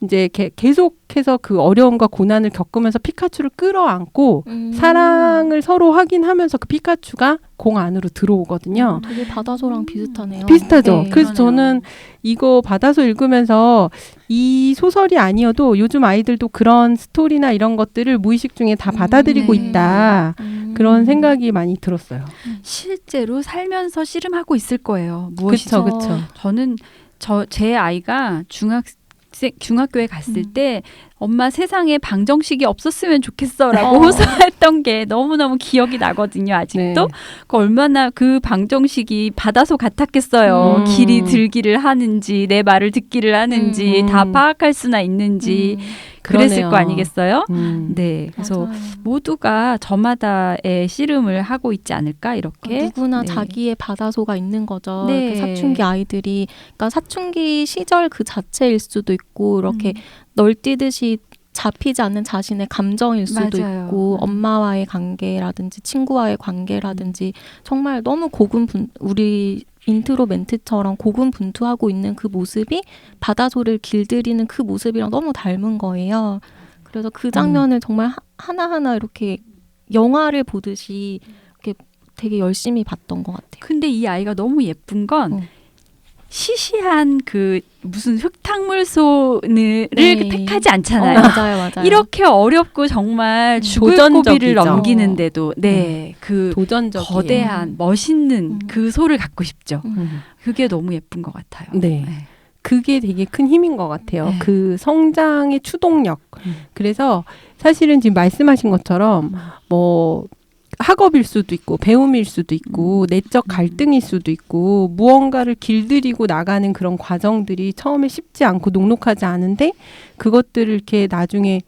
B: 이제 계속해서 그 어려움과 고난을 겪으면서 피카츄를 끌어안고 사랑을 서로 확인하면서 그 피카츄가 공 안으로 들어오거든요.
A: 되게 바다소랑 비슷하네요.
B: 비슷하죠.
A: 네.
B: 그래서
C: 그러네요.
B: 저는 이거 바다소 읽으면서 이 소설이 아니어도 요즘 아이들도 그런 스토리나 이런 것들을 무의식 중에 다 받아들이고
C: 네.
B: 있다. 그런 생각이 많이 들었어요.
C: 실제로 살면서 씨름하고 있을 거예요. 무엇이죠?
B: 그렇죠.
C: 저는 제 아이가 중학교에 갔을 때 엄마 세상에 방정식이 없었으면 좋겠어라고 호소했던 게 너무너무 기억이 나거든요. 아직도.
B: 네.
C: 그 얼마나 그 방정식이 바다소 같았겠어요. 길이 들기를 하는지 내 말을 듣기를 하는지 다 파악할 수나 있는지 그랬을
B: 그러네요.
C: 거 아니겠어요?
B: 네.
C: 그래서 모두가 저마다의 씨름을 하고 있지 않을까 이렇게.
A: 누구나
C: 네.
A: 자기의 바다소가 있는 거죠.
C: 네.
A: 그 사춘기 아이들이 그러니까 사춘기 시절 그 자체일 수도 있고 이렇게 널뛰듯이 잡히지 않는 자신의 감정일 수도
C: 맞아요.
A: 있고 엄마와의 관계라든지 친구와의 관계라든지 정말 너무 우리 인트로 멘트처럼 고군분투하고 있는 그 모습이 바다소를 길들이는 그 모습이랑 너무 닮은 거예요. 그래서 그 장면을 정말 하나하나 이렇게 영화를 보듯이 이렇게 되게 열심히 봤던 것 같아요.
C: 근데 이 아이가 너무 예쁜 건 시시한 그 무슨 흙탕물소를
A: 네.
C: 택하지 않잖아요.
A: 맞아요.
C: 이렇게 어렵고 정말 죽을 고비를
B: 도전적이죠.
C: 넘기는데도 그
B: 도전적이에요.
C: 거대한 멋있는 그 소를 갖고 싶죠.
B: 음.
C: 그게 너무 예쁜 것 같아요.
B: 네. 그게 되게 큰 힘인 것 같아요.
C: 네.
B: 그 성장의 추동력. 그래서 사실은 지금 말씀하신 것처럼 뭐 학업일 수도 있고 배움일 수도 있고 내적 갈등일 수도 있고 무언가를 길들이고 나가는 그런 과정들이 처음에 쉽지 않고 녹록하지 않은데 그것들을 이렇게 나중에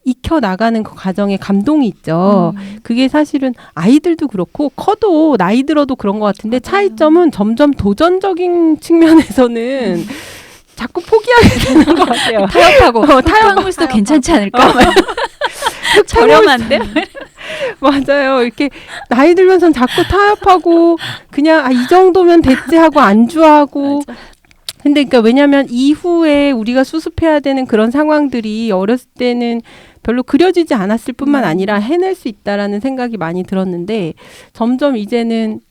B: 익혀 나가는 그 과정에 감동이 있죠. 그게 사실은 아이들도 그렇고 커도 나이 들어도 그런 것 같은데 차이점은 점점 도전적인 측면에서는 자꾸 포기하게 되는 것 같아요.
C: 타협하고 흙탕물소 괜찮지 않을까? 저렴한데?
B: 맞아요. 이렇게 나이 들면서 자꾸 타협하고 그냥 이 정도면 됐지 하고 안주하고 근데 그러니까 왜냐하면 이후에 우리가 수습해야 되는 그런 상황들이 어렸을 때는 별로 그려지지 않았을 뿐만 아니라 해낼 수 있다라는 생각이 많이 들었는데 점점 이제는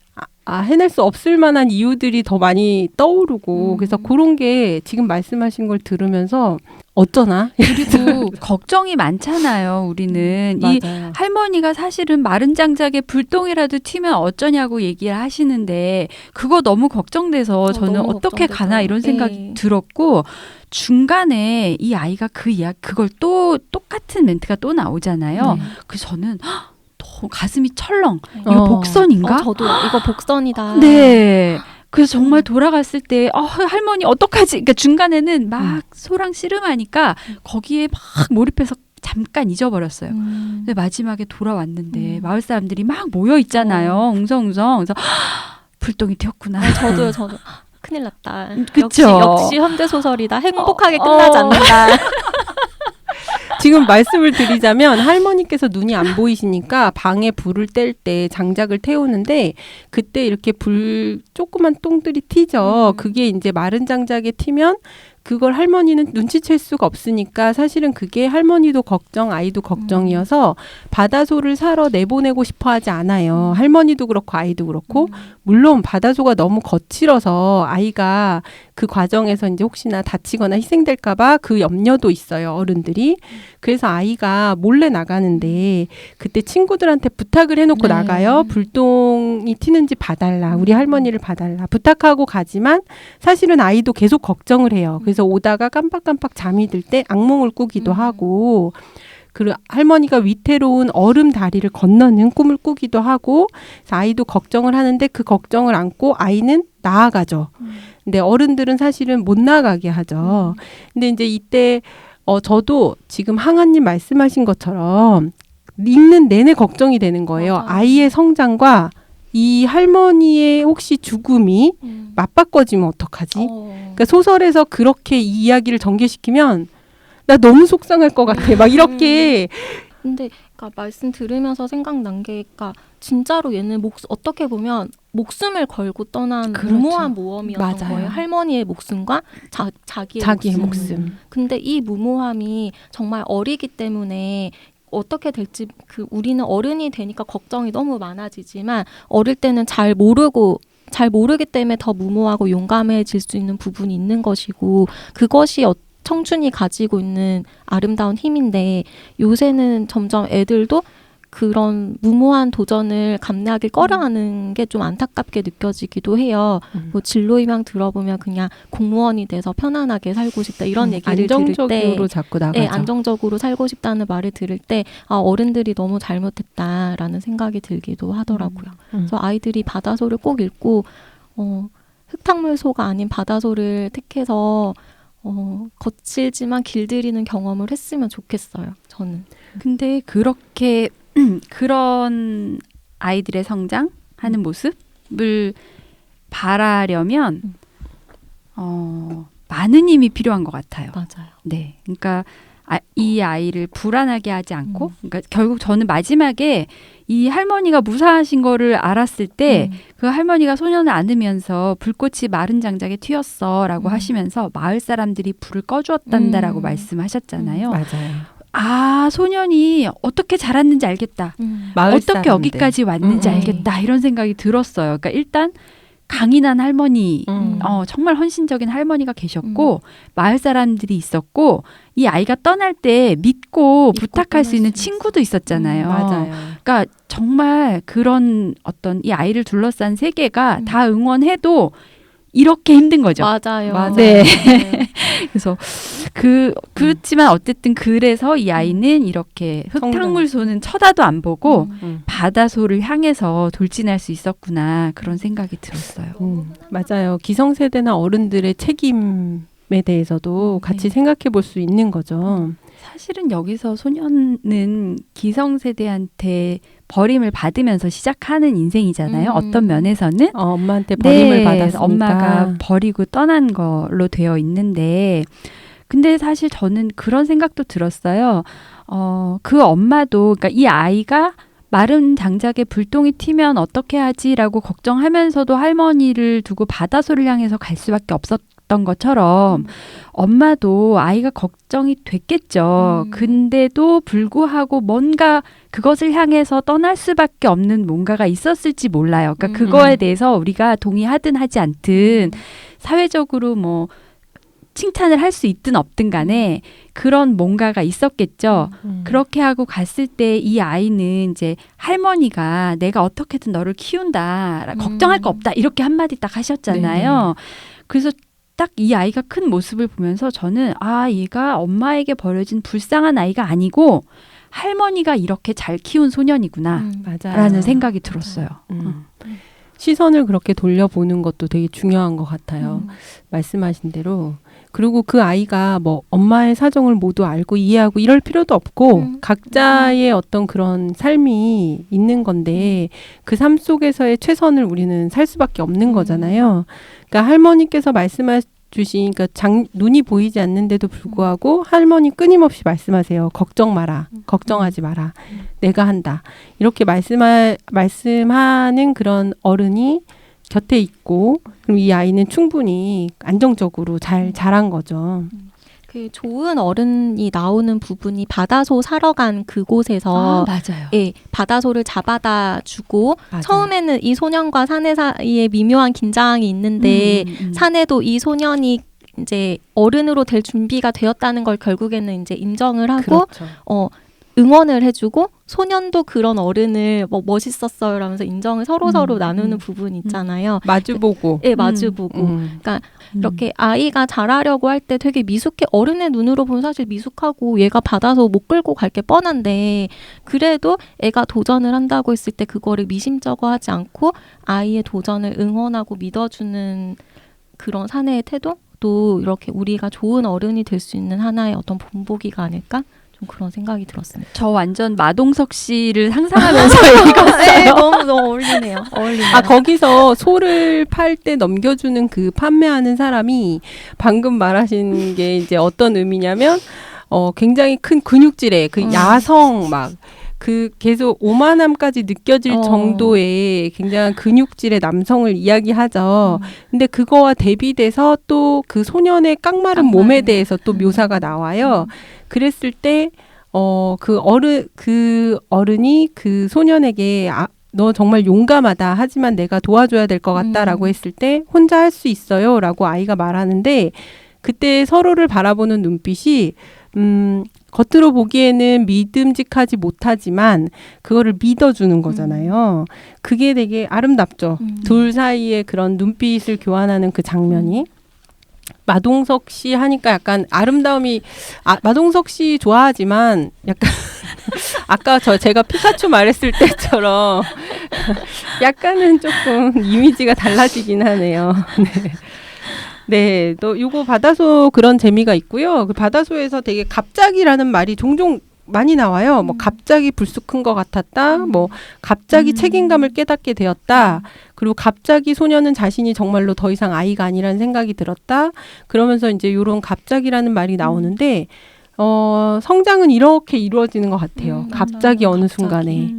B: 해낼 수 없을 만한 이유들이 더 많이 떠오르고 그래서 그런 게 지금 말씀하신 걸 들으면서 어쩌나?
C: 그리고 걱정이 많잖아요. 우리는 이
B: 맞아요.
C: 할머니가 사실은 마른 장작에 불똥이라도 튀면 어쩌냐고 얘기를 하시는데 그거 너무 걱정돼서 저는
A: 너무
C: 어떻게
A: 걱정되죠.
C: 가나 이런 생각이
A: 네.
C: 들었고 중간에 이 아이가 그걸 또 똑같은 멘트가 또 나오잖아요.
B: 네.
C: 그래서 저는 더 가슴이 철렁. 이거
B: 어.
C: 복선인가?
A: 저도 이거 복선이다.
C: 네. 그래서 정말 돌아갔을 때 할머니 어떡하지? 그러니까 중간에는 막 소랑 씨름하니까 거기에 막 몰입해서 잠깐 잊어버렸어요. 근데 마지막에 돌아왔는데 마을 사람들이 막 모여 있잖아요. 웅성웅성. 그래서 불똥이 튀었구나.
A: 저도 큰일 났다.
C: 그쵸?
A: 역시 현대 소설이다. 행복하게 끝나지 않는다.
B: 지금 말씀을 드리자면 할머니께서 눈이 안 보이시니까 방에 불을 뗄 때 장작을 태우는데 그때 이렇게 불 조그만 똥들이 튀죠. 그게 이제 마른 장작에 튀면 그걸 할머니는 눈치챌 수가 없으니까 사실은 그게 할머니도 걱정, 아이도 걱정이어서 바다소를 사러 내보내고 싶어 하지 않아요. 할머니도 그렇고 아이도 그렇고 물론 바다소가 너무 거칠어서 아이가 그 과정에서 이제 혹시나 다치거나 희생될까봐 그 염려도 있어요. 어른들이. 그래서 아이가 몰래 나가는데 그때 친구들한테 부탁을 해놓고
A: 네.
B: 나가요. 불똥이 튀는지 봐달라. 우리 할머니를 봐달라. 부탁하고 가지만 사실은 아이도 계속 걱정을 해요. 그래서 오다가 깜빡깜빡 잠이 들 때 악몽을 꾸기도 하고 그리고 할머니가 위태로운 얼음 다리를 건너는 꿈을 꾸기도 하고 그래서 아이도 걱정을 하는데 그 걱정을 안고 아이는 나아가죠. 근데 어른들은 사실은 못 나가게 하죠. 근데 이제 이때 저도 지금 항아님 말씀하신 것처럼 읽는 내내 걱정이 되는 거예요.
A: 맞아요.
B: 아이의 성장과 이 할머니의 혹시 죽음이 맞바꿔지면 어떡하지? 그러니까 소설에서 그렇게 이 이야기를 전개시키면 나 너무 속상할 것 같아. 막 이렇게
A: 근데 그러니까 말씀 들으면서 생각난 게 그러니까 진짜로 얘는 어떻게 보면 목숨을 걸고 떠난
C: 그렇죠.
A: 무모한 모험이었던
B: 맞아요.
A: 거예요. 할머니의 목숨과 자기의
B: 자기의
A: 목숨.
B: 목숨.
A: 근데 이 무모함이 정말 어리기 때문에 어떻게 될지 우리는 어른이 되니까 걱정이 너무 많아지지만 어릴 때는 잘 모르기 때문에 더 무모하고 용감해질 수 있는 부분이 있는 것이고 그것이 청춘이 가지고 있는 아름다운 힘인데 요새는 점점 애들도 그런 무모한 도전을 감내하길 꺼려하는 게 좀 안타깝게 느껴지기도 해요. 뭐 진로희망 들어보면 그냥 공무원이 돼서 편안하게 살고 싶다 이런 얘기를 들을 때
B: 안정적으로 자꾸 나가죠.
A: 네, 안정적으로 살고 싶다는 말을 들을 때 어른들이 너무 잘못했다라는 생각이 들기도 하더라고요. 그래서 아이들이 바다소를 꼭 읽고 흙탕물소가 아닌 바다소를 택해서 거칠지만 길들이는 경험을 했으면 좋겠어요. 저는.
C: 근데 그렇게 그런 아이들의 성장하는 모습을 바라려면 많은 힘이 필요한 것 같아요.
A: 맞아요.
C: 네, 그러니까 이 아이를 불안하게 하지 않고, 그러니까 결국 저는 마지막에 이 할머니가 무사하신 거를 알았을 때 그 할머니가 소년을 안으면서 불꽃이 마른 장작에 튀었어라고 하시면서 마을 사람들이 불을 꺼주었단다라고 말씀하셨잖아요.
B: 맞아요.
C: 소년이 어떻게 자랐는지 알겠다.
B: 마을
C: 어떻게
B: 사람들.
C: 여기까지 왔는지
A: 음.
C: 알겠다. 이런 생각이 들었어요. 그러니까 일단 강인한 할머니, 정말 헌신적인 할머니가 계셨고 마을 사람들이 있었고 이 아이가 떠날 때 믿고 부탁할 수 있는 친구도 있었잖아요.
B: 맞아요.
C: 그러니까 정말 그런 어떤 이 아이를 둘러싼 세계가 다 응원해도 이렇게 힘든 거죠.
A: 맞아요.
C: 네. 그래서 그렇지만 어쨌든 그래서 이 아이는 이렇게 흙탕물소는 쳐다도 안 보고 바다소를 향해서 돌진할 수 있었구나 그런 생각이 들었어요.
B: 맞아요. 기성세대나 어른들의 책임에 대해서도 같이 생각해 볼 수 있는 거죠.
C: 사실은 여기서 소년은 기성세대한테 버림을 받으면서 시작하는 인생이잖아요. 어떤 면에서는
B: 엄마한테 버림을 받았으니까.
C: 엄마가 버리고 떠난 걸로 되어 있는데 근데 사실 저는 그런 생각도 들었어요. 그 엄마도 그러니까 이 아이가 마른 장작에 불똥이 튀면 어떻게 하지라고 걱정하면서도 할머니를 두고 바다소를 향해서 갈 수밖에 없었던 겪던 것처럼 엄마도 아이가 걱정이 됐겠죠. 근데도 불구하고 뭔가 그것을 향해서 떠날 수밖에 없는 뭔가가 있었을지 몰라요. 그러니까 그거에 대해서 우리가 동의하든 하지 않든 사회적으로 뭐 칭찬을 할 수 있든 없든 간에 그런 뭔가가 있었겠죠. 그렇게 하고 갔을 때 이 아이는 이제 할머니가 내가 어떻게든 너를 키운다. 걱정할 거 없다. 이렇게 한마디 딱 하셨잖아요. 그래서 딱 이 아이가 큰 모습을 보면서 저는 얘가 엄마에게 버려진 불쌍한 아이가 아니고 할머니가 이렇게 잘 키운 소년이구나
B: 맞아요.
C: 라는 생각이 들었어요.
B: 시선을 그렇게 돌려보는 것도 되게 중요한 것 같아요. 말씀하신 대로. 그리고 그 아이가 뭐 엄마의 사정을 모두 알고 이해하고 이럴 필요도 없고 각자의 어떤 그런 삶이 있는 건데 그 삶 속에서의 최선을 우리는 살 수밖에 없는 거잖아요. 그러니까 할머니께서 말씀해주신 눈이 보이지 않는데도 불구하고 할머니 끊임없이 말씀하세요. 걱정 마라. 걱정하지 마라. 내가 한다. 이렇게 말씀하는 그런 어른이 곁에 있고 그럼 이 아이는 충분히 안정적으로 잘 자란 거죠.
A: 그 좋은 어른이 나오는 부분이 바다소 사러 간 그곳에서
C: 맞아요.
A: 예, 바다소를 잡아다 주고
B: 맞아요.
A: 처음에는 이 소년과 사내 사이에 미묘한 긴장이 있는데 사내도 이 소년이 이제 어른으로 될 준비가 되었다는 걸 결국에는 이제 인정을 하고
B: 그렇죠.
A: 응원을 해주고 소년도 그런 어른을 뭐 멋있었어요 라면서 인정을 서로 나누는 부분이 있잖아요.
B: 마주보고.
A: 예, 마주보고. 이렇게 아이가 잘하려고 할 때 되게 미숙해, 어른의 눈으로 보면 사실 미숙하고 얘가 받아서 못 끌고 갈 게 뻔한데 그래도 애가 도전을 한다고 했을 때 그거를 미심쩍어 하지 않고 아이의 도전을 응원하고 믿어주는 그런 사내의 태도도 이렇게 우리가 좋은 어른이 될 수 있는 하나의 어떤 본보기가 아닐까? 좀 그런 생각이 들었습니다.
C: 저 완전 마동석 씨를 상상하면서 읽었어요.
A: 네, 너무 어울리네요.
B: 거기서 소를 팔 때 넘겨주는 그 판매하는 사람이 방금 말하신 게 이제 어떤 의미냐면 굉장히 큰 근육질의 그 야성 그 계속 오만함까지 느껴질 정도의 굉장한 근육질의 남성을 이야기하죠. 근데 그거와 대비돼서 또 그 소년의 깡마른 몸에 대해서 또 묘사가 나와요. 그랬을 때 그 어른이 그 소년에게 너 정말 용감하다. 하지만 내가 도와줘야 될 것 같다라고 했을 때 혼자 할 수 있어요. 라고 아이가 말하는데 그때 서로를 바라보는 눈빛이 겉으로 보기에는 믿음직하지 못하지만 그거를 믿어주는 거잖아요. 그게 되게 아름답죠. 둘 사이에 그런 눈빛을 교환하는 그 장면이. 마동석 씨 하니까 약간 아름다움이 마동석 씨 좋아하지만 약간 아까 제가 피카츄 말했을 때처럼 약간은 조금 이미지가 달라지긴 하네요. 네, 요거 바다소 그런 재미가 있고요. 그 바다소에서 되게 갑자기라는 말이 종종 많이 나와요. 뭐 갑자기 불쑥 큰 것 같았다. 뭐 갑자기 책임감을 깨닫게 되었다. 그리고 갑자기 소년은 자신이 정말로 더 이상 아이가 아니라는 생각이 들었다. 그러면서 이제 요런 갑자기라는 말이 나오는데 성장은 이렇게 이루어지는 것 같아요. 갑자기 어느 순간에.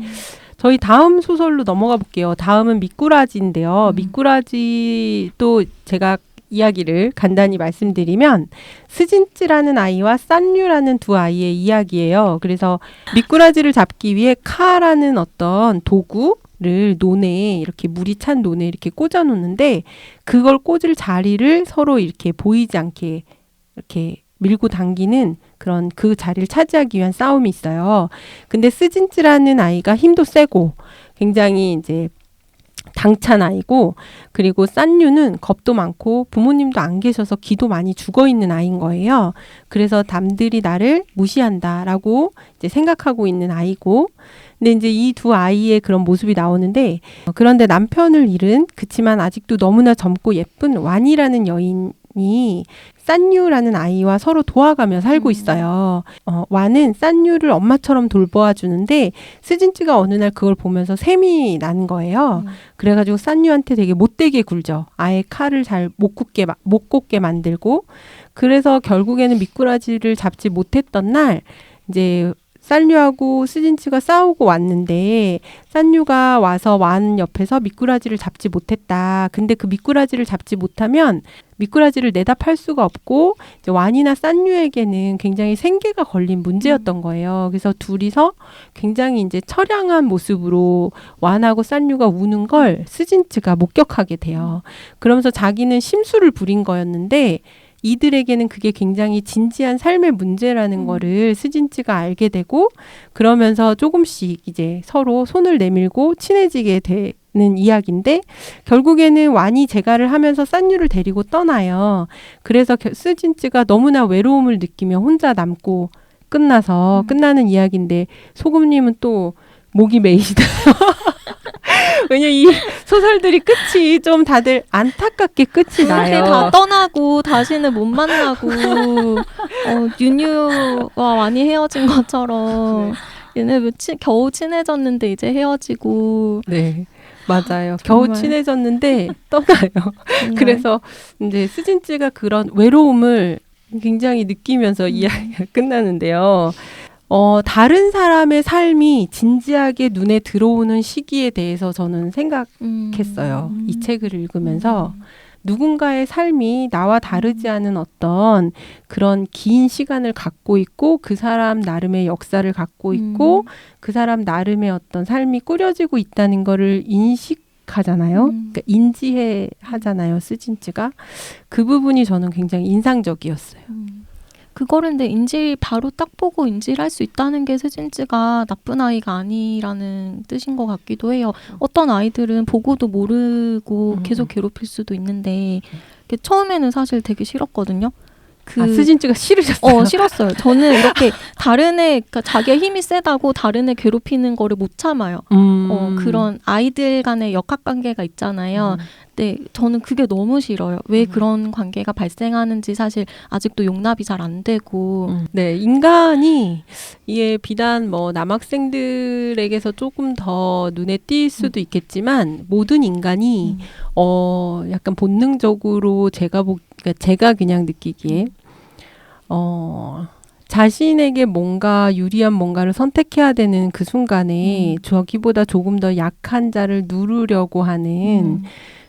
B: 저희 다음 소설로 넘어가 볼게요. 다음은 미꾸라지인데요. 미꾸라지도 제가 이야기를 간단히 말씀드리면 스진찌라는 아이와 싼류라는 두 아이의 이야기예요. 그래서 미꾸라지를 잡기 위해 카라는 어떤 도구를 논에 이렇게 물이 찬 논에 이렇게 꽂아 놓는데 그걸 꽂을 자리를 서로 이렇게 보이지 않게 이렇게 밀고 당기는 그런 그 자리를 차지하기 위한 싸움이 있어요. 근데 스진찌라는 아이가 힘도 세고 굉장히 이제 당찬 아이고 그리고 싼류는 겁도 많고 부모님도 안 계셔서 기도 많이 죽어있는 아이인 거예요. 그래서 남들이 나를 무시한다라고 이제 생각하고 있는 아이고 근데 이제 이 두 아이의 그런 모습이 나오는데 그런데 남편을 잃은 그치만 아직도 너무나 젊고 예쁜 완이라는 여인이 싼유라는 아이와 서로 도와가며 살고 있어요. 완은 싼유를 엄마처럼 돌보아 주는데 스진찌가 어느 날 그걸 보면서 셈이 나는 거예요. 그래가지고 싼유한테 되게 못되게 굴죠. 아예 칼을 잘 못 꽂게 만들고 그래서 결국에는 미꾸라지를 잡지 못했던 날 이제 산류하고 스진츠가 싸우고 왔는데 산류가 와서 완 옆에서 미꾸라지를 잡지 못했다. 근데 그 미꾸라지를 잡지 못하면 미꾸라지를 내다 팔 수가 없고 이제 완이나 산류에게는 굉장히 생계가 걸린 문제였던 거예요. 그래서 둘이서 굉장히 이제 처량한 모습으로 완하고 산류가 우는 걸 스진츠가 목격하게 돼요. 그러면서 자기는 심술을 부린 거였는데 이들에게는 그게 굉장히 진지한 삶의 문제라는 거를 스진츠가 알게 되고 그러면서 조금씩 이제 서로 손을 내밀고 친해지게 되는 이야기인데 결국에는 완이 재가를 하면서 산유를 데리고 떠나요. 그래서 스진츠가 너무나 외로움을 느끼며 혼자 남고 끝나서 끝나는 이야기인데 소금님은 또 목이 메이시나요? 왜냐 이 소설들이 끝이 좀 다들 안타깝게 끝이
A: 그렇게
B: 나요.
A: 다 떠나고 다시는 못 만나고 윤유와 많이 헤어진 것처럼 얘네 겨우 친해졌는데 이제 헤어지고
B: 네, 맞아요.
A: 정말.
B: 겨우 친해졌는데 떠나요.
A: 정말.
B: 그래서 이제 스진츠가 그런 외로움을 굉장히 느끼면서 이야기가 끝나는데요. 다른 사람의 삶이 진지하게 눈에 들어오는 시기에 대해서 저는 생각했어요. 이 책을 읽으면서 누군가의 삶이 나와 다르지 않은 어떤 그런 긴 시간을 갖고 있고 그 사람 나름의 역사를 갖고 있고 그 사람 나름의 어떤 삶이 꾸려지고 있다는 거를 인식하잖아요. 그러니까 인지해 하잖아요. 스진츠가. 그 부분이 저는 굉장히 인상적이었어요.
A: 그거를 근데 바로 딱 보고 인지를 할 수 있다는 게 스진츠가 나쁜 아이가 아니라는 뜻인 것 같기도 해요. 어떤 아이들은 보고도 모르고 계속 괴롭힐 수도 있는데 처음에는 사실 되게 싫었거든요.
B: 스진츠가 싫으셨어요?
A: 싫었어요. 저는 이렇게 다른 애, 그러니까 자기가 힘이 세다고 다른 애 괴롭히는 거를 못 참아요. 그런 아이들 간의 역학관계가 있잖아요. 네, 저는 그게 너무 싫어요. 왜 그런 관계가 발생하는지 사실 아직도 용납이 잘 안 되고.
B: 네, 인간이 이게 비단 뭐 남학생들에게서 조금 더 눈에 띌 수도 있겠지만 모든 인간이 약간 본능적으로 제가 그냥 느끼기에 자신에게 뭔가 유리한 뭔가를 선택해야 되는 그 순간에 저기보다 조금 더 약한 자를 누르려고 하는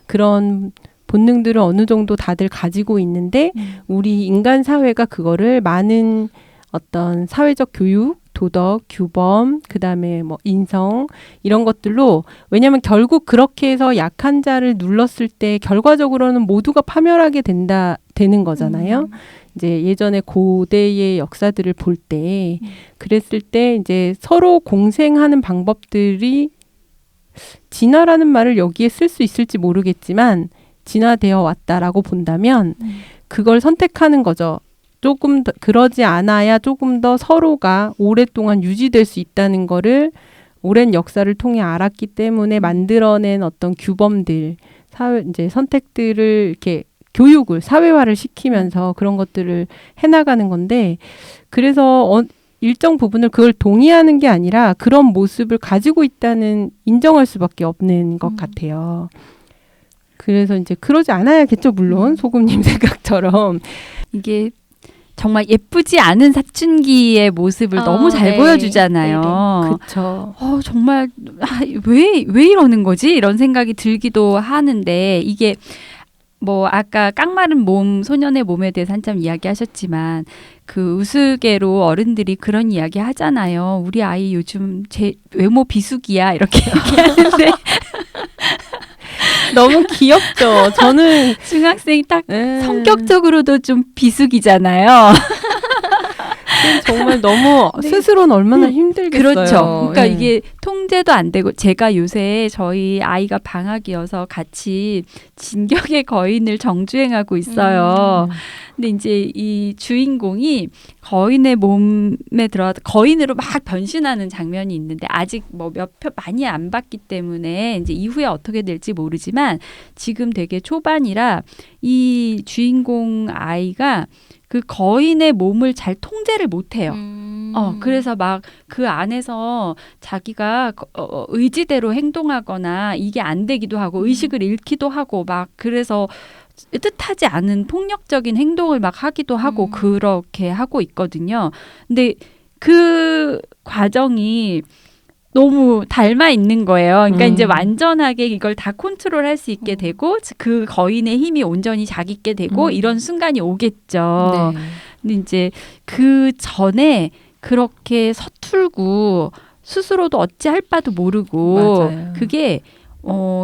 B: 그런 본능들을 어느 정도 다들 가지고 있는데 우리 인간 사회가 그거를 많은 어떤 사회적 교육, 도덕, 규범, 그다음에 뭐 인성 이런 것들로 왜냐하면 결국 그렇게 해서 약한 자를 눌렀을 때 결과적으로는 모두가 파멸하게 되는 거잖아요. 이제 예전에 고대의 역사들을 볼 때 그랬을 때 이제 서로 공생하는 방법들이 진화라는 말을 여기에 쓸 수 있을지 모르겠지만 진화되어 왔다라고 본다면 그걸 선택하는 거죠. 조금 더 그러지 않아야 조금 더 서로가 오랫동안 유지될 수 있다는 거를 오랜 역사를 통해 알았기 때문에 만들어낸 어떤 규범들, 이제 선택들을 이렇게 교육을 사회화를 시키면서 그런 것들을 해나가는 건데 그래서 일정 부분을 그걸 동의하는 게 아니라 그런 모습을 가지고 있다는 인정할 수밖에 없는 것 같아요. 그래서 이제 그러지 않아야겠죠, 물론 소금님 생각처럼.
C: 이게 정말 예쁘지 않은 사춘기의 모습을 너무 잘 보여주잖아요.
A: 그렇죠.
C: 정말 왜 이러는 거지? 이런 생각이 들기도 하는데 이게 뭐 아까 깡마른 몸, 소년의 몸에 대해서 한참 이야기하셨지만 그 우스개로 어른들이 그런 이야기 하잖아요. 우리 아이 요즘 제 외모 비수기야 이렇게 얘기하는데
B: 너무 귀엽죠. 저는
C: 중학생이 딱 성격적으로도 좀 비수기잖아요.
B: 정말 너무 스스로는 얼마나 힘들겠어요.
C: 그렇죠. 그러니까 이게 통제도 안 되고 제가 요새 저희 아이가 방학이어서 같이 진격의 거인을 정주행하고 있어요. 근데 이제 이 주인공이 거인의 몸에 들어가서 거인으로 막 변신하는 장면이 있는데 아직 뭐 몇 편 많이 안 봤기 때문에 이제 이후에 어떻게 될지 모르지만 지금 되게 초반이라 이 주인공 아이가 그 거인의 몸을 잘 통제를 못해요. 그래서 막 그 안에서 자기가 의지대로 행동하거나 이게 안 되기도 하고 의식을 잃기도 하고 막 그래서 뜻하지 않은 폭력적인 행동을 막 하기도 하고 그렇게 하고 있거든요. 근데 그 과정이 너무 닮아 있는 거예요. 그러니까 이제 완전하게 이걸 다 컨트롤할 수 있게 되고 그 거인의 힘이 온전히 자기께 되고 이런 순간이 오겠죠.
A: 네.
C: 근데 이제 그 전에 그렇게 서툴고 스스로도 어찌할 바도 모르고
B: 맞아요.
C: 그게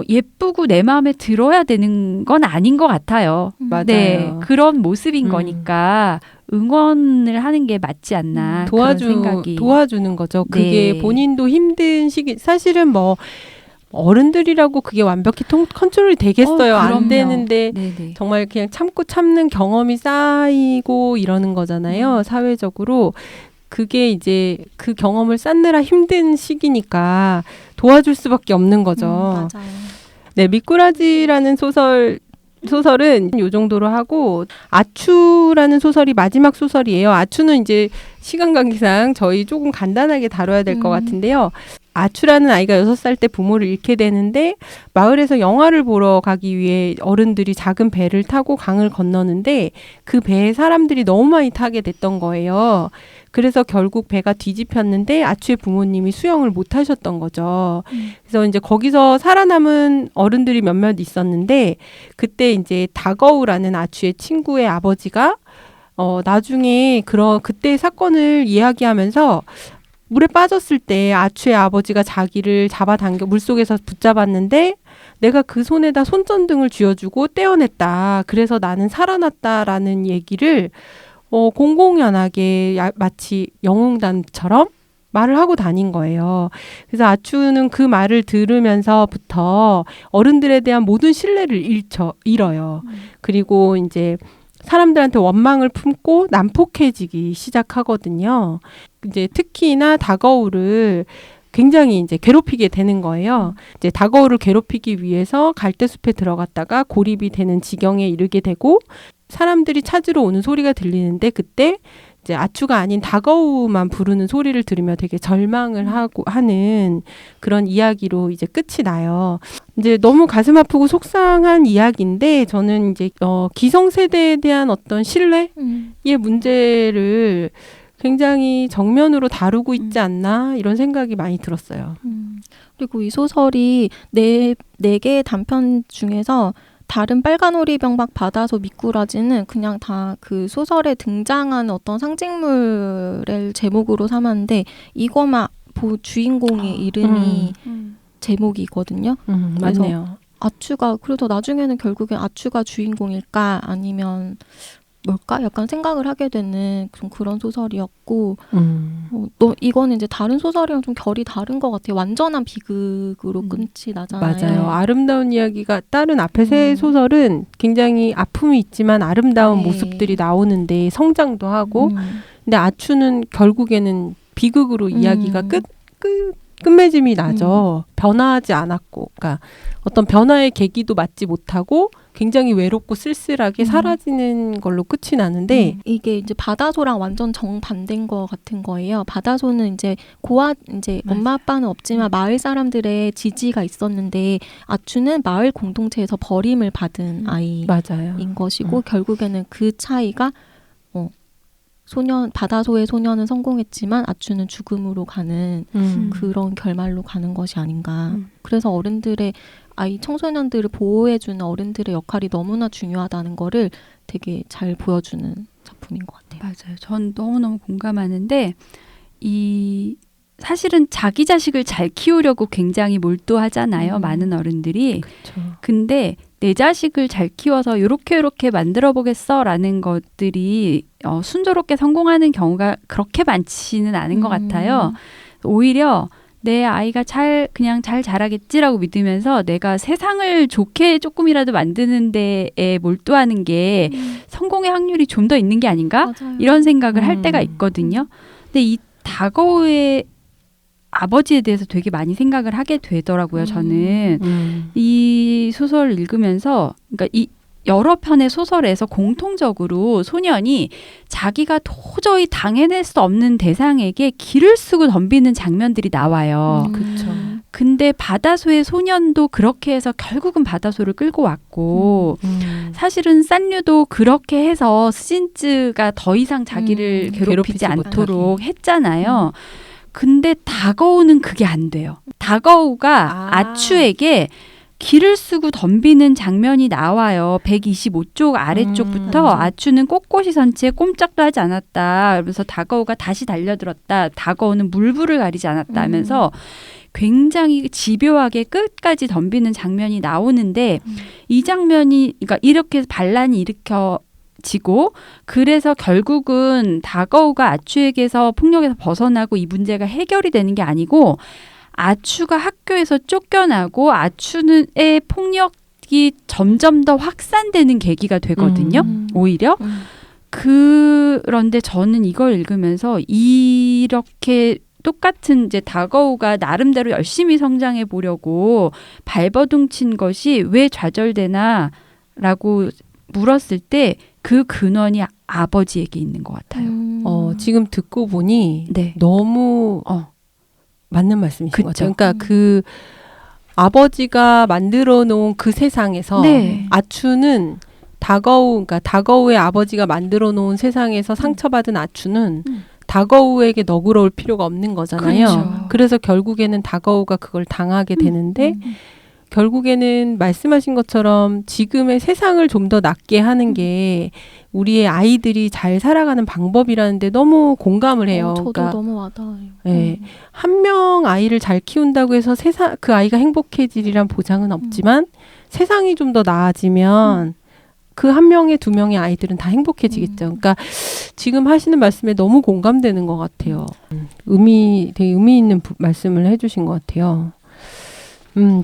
C: 예쁘고 내 마음에 들어야 되는 건 아닌 것 같아요.
B: 맞아요.
C: 네, 그런 모습인 거니까 응원을 하는 게 맞지 않나 그런 생각이.
B: 도와주는 거죠. 그게
C: 네.
B: 본인도 힘든 시기, 사실은 뭐 어른들이라고 그게 완벽히 컨트롤이 되겠어요. 안
C: 그럼요.
B: 되는데
C: 네네.
B: 정말 그냥 참고 참는 경험이 쌓이고 이러는 거잖아요. 사회적으로. 그게 이제 그 경험을 쌓느라 힘든 시기니까 도와줄 수밖에 없는 거죠.
A: 맞아요.
B: 네, 미꾸라지라는 소설은 요 정도로 하고 아추라는 소설이 마지막 소설이에요. 아추는 이제 시간 관계상 저희 조금 간단하게 다뤄야 될 것 같은데요. 아추라는 아이가 6살 때 부모를 잃게 되는데 마을에서 영화를 보러 가기 위해 어른들이 작은 배를 타고 강을 건너는데 그 배에 사람들이 너무 많이 타게 됐던 거예요. 그래서 결국 배가 뒤집혔는데 아추의 부모님이 수영을 못 하셨던 거죠. 그래서 이제 거기서 살아남은 어른들이 몇몇 있었는데 그때 이제 다거우라는 아추의 친구의 아버지가 나중에 그때 사건을 이야기하면서 물에 빠졌을 때 아추의 아버지가 자기를 잡아당겨 물속에서 붙잡았는데 내가 그 손에다 손전등을 쥐어주고 떼어냈다. 그래서 나는 살아났다라는 얘기를 공공연하게 마치 영웅담처럼 말을 하고 다닌 거예요. 그래서 아추는 그 말을 들으면서부터 어른들에 대한 모든 신뢰를 잃어요. 그리고 이제 사람들한테 원망을 품고 난폭해지기 시작하거든요. 이제 특히나 다거우를 굉장히 이제 괴롭히게 되는 거예요. 이제 다거우를 괴롭히기 위해서 갈대숲에 들어갔다가 고립이 되는 지경에 이르게 되고 사람들이 찾으러 오는 소리가 들리는데 그때 이제 아추가 아닌 다거우만 부르는 소리를 들으며 되게 절망을 하는 그런 이야기로 이제 끝이 나요. 이제 너무 가슴 아프고 속상한 이야기인데 저는 이제 기성세대에 대한 어떤 신뢰의 문제를 굉장히 정면으로 다루고 있지 않나 이런 생각이 많이 들었어요.
A: 그리고 이 소설이 네 개의 단편 중에서 다른 빨간 오리병박 바다소 미꾸라지는 그냥 다 그 소설에 등장하는 어떤 상징물을 제목으로 삼았는데 이거만 주인공의 이름이 제목이거든요.
B: 맞네요.
A: 아추가 그래서 나중에는 결국엔 아추가 주인공일까 아니면 뭘까? 약간 생각을 하게 되는 좀 그런 소설이었고 이거는 이제 다른 소설이랑 좀 결이 다른 것 같아요. 완전한 비극으로 끝이 나잖아요.
B: 맞아요. 아름다운 이야기가 다른 앞에 세 소설은 굉장히 아픔이 있지만 아름다운
A: 네.
B: 모습들이 나오는데 성장도 하고 근데 아추는 결국에는 비극으로 이야기가 끝맺음이 나죠. 변화하지 않았고 그러니까 어떤 변화의 계기도 맞지 못하고 굉장히 외롭고 쓸쓸하게 사라지는 걸로 끝이 나는데
A: 이게 이제 바다소랑 완전 정반대인 것 같은 거예요. 바다소는 이제 이제 엄마 아빠는 없지만 마을 사람들의 지지가 있었는데 아추는 마을 공동체에서 버림을 받은 아이인
B: 맞아요.
A: 것이고 결국에는 그 차이가 바다소의 소년은 성공했지만 아추는 죽음으로 가는 그런 결말로 가는 것이 아닌가. 그래서 어른들의 청소년들을 보호해주는 어른들의 역할이 너무나 중요하다는 거를 되게 잘 보여주는 작품인 것 같아요.
C: 맞아요. 전 너무너무 공감하는데 사실은 자기 자식을 잘 키우려고 굉장히 몰두하잖아요. 많은 어른들이.
B: 그렇죠.
C: 근데 내 자식을 잘 키워서 요렇게 만들어 보겠어라는 것들이 순조롭게 성공하는 경우가 그렇게 많지는 않은 것 같아요. 오히려 내 아이가 그냥 잘 자라겠지라고 믿으면서 내가 세상을 좋게 조금이라도 만드는 데에 몰두하는 게 성공의 확률이 좀 더 있는 게 아닌가?
A: 맞아요.
C: 이런 생각을 할 때가 있거든요. 근데 이 다거우의 아버지에 대해서 되게 많이 생각을 하게 되더라고요. 저는 이 소설을 읽으면서 그러니까 이 여러 편의 소설에서 공통적으로 소년이 자기가 도저히 당해낼 수 없는 대상에게 길을 쓰고 덤비는 장면들이 나와요.
B: 그렇죠.
C: 근데 바다소의 소년도 그렇게 해서 결국은 바다소를 끌고 왔고 사실은 산류도 그렇게 해서 스신츠가 더 이상 자기를 괴롭히지
B: 괴롭히지
C: 않도록 했잖아요. 근데 다거우는 그게 안 돼요. 다거우가 아추에게 기를 쓰고 덤비는 장면이 나와요. 125쪽 아래쪽부터 아추는 꼿꼿이 선 채 꼼짝도 하지 않았다. 그러면서 다거우가 다시 달려들었다. 다거우는 물불을 가리지 않았다 하면서 굉장히 집요하게 끝까지 덤비는 장면이 나오는데 이 장면이 그러니까 이렇게 반란이 일으켜지고 그래서 결국은 다거우가 아추에게서 폭력에서 벗어나고 이 문제가 해결이 되는 게 아니고 아추가 학교에서 쫓겨나고 아추의 폭력이 점점 더 확산되는 계기가 되거든요. 오히려. 그런데 저는 이걸 읽으면서 이렇게 똑같은 이제 다거우가 나름대로 열심히 성장해 보려고 발버둥 친 것이 왜 좌절되나라고 물었을 때 그 근원이 아버지에게 있는 것 같아요.
B: 지금 듣고 보니
C: 네.
B: 너무 맞는 말씀이신 것
C: 그쵸.
B: 같아요. 그러니까 그 아버지가 만들어 놓은 그 세상에서
C: 네.
B: 아추는 그러니까 다거우의 아버지가 만들어 놓은 세상에서 상처받은 아추는 다거우에게 너그러울 필요가 없는 거잖아요.
C: 그렇죠.
B: 그래서 결국에는 다거우가 그걸 당하게 되는데 결국에는 말씀하신 것처럼 지금의 세상을 좀 더 낫게 하는 게 우리의 아이들이 잘 살아가는 방법이라는데 너무 공감을 해요.
A: 저도
B: 그러니까
A: 너무 와닿아요.
B: 네. 한 명 아이를 잘 키운다고 해서 그 아이가 행복해지리란 보장은 없지만 세상이 좀 더 나아지면 그 한 명의 두 명의 아이들은 다 행복해지겠죠. 그러니까 지금 하시는 말씀에 너무 공감되는 것 같아요. 되게 의미 있는 말씀을 해주신 것 같아요.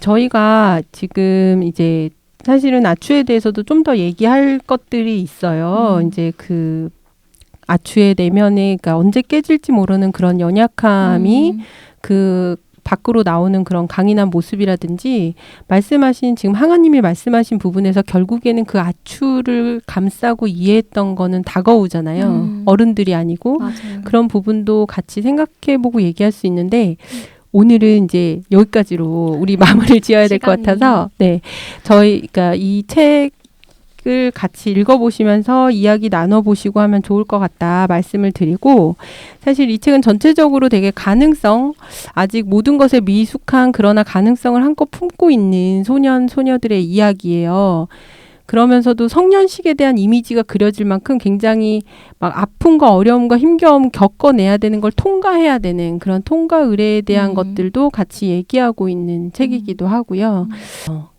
B: 저희가 지금 이제 사실은 아추에 대해서도 좀 더 얘기할 것들이 있어요. 이제 그 아추의 내면에 그러니까 언제 깨질지 모르는 그런 연약함이 그 밖으로 나오는 그런 강인한 모습이라든지 말씀하신 지금 항아님이 말씀하신 부분에서 결국에는 그 아추를 감싸고 이해했던 거는 다거우잖아요. 어른들이 아니고
A: 맞아요.
B: 그런 부분도 같이 생각해보고 얘기할 수 있는데 오늘은 이제 여기까지로 우리 마무리를 지어야 될 것
A: 시간이.
B: 같아서 그러니까 이 책을 같이 읽어보시면서 이야기 나눠보시고 하면 좋을 것 같다 말씀을 드리고 사실 이 책은 전체적으로 되게 아직 모든 것에 미숙한 그러나 가능성을 한껏 품고 있는 소녀들의 이야기예요. 그러면서도 성년식에 대한 이미지가 그려질 만큼 굉장히 막 아픔과 어려움과 힘겨움 겪어내야 되는 걸 통과해야 되는 그런 통과 의례에 대한 것들도 같이 얘기하고 있는 책이기도 하고요.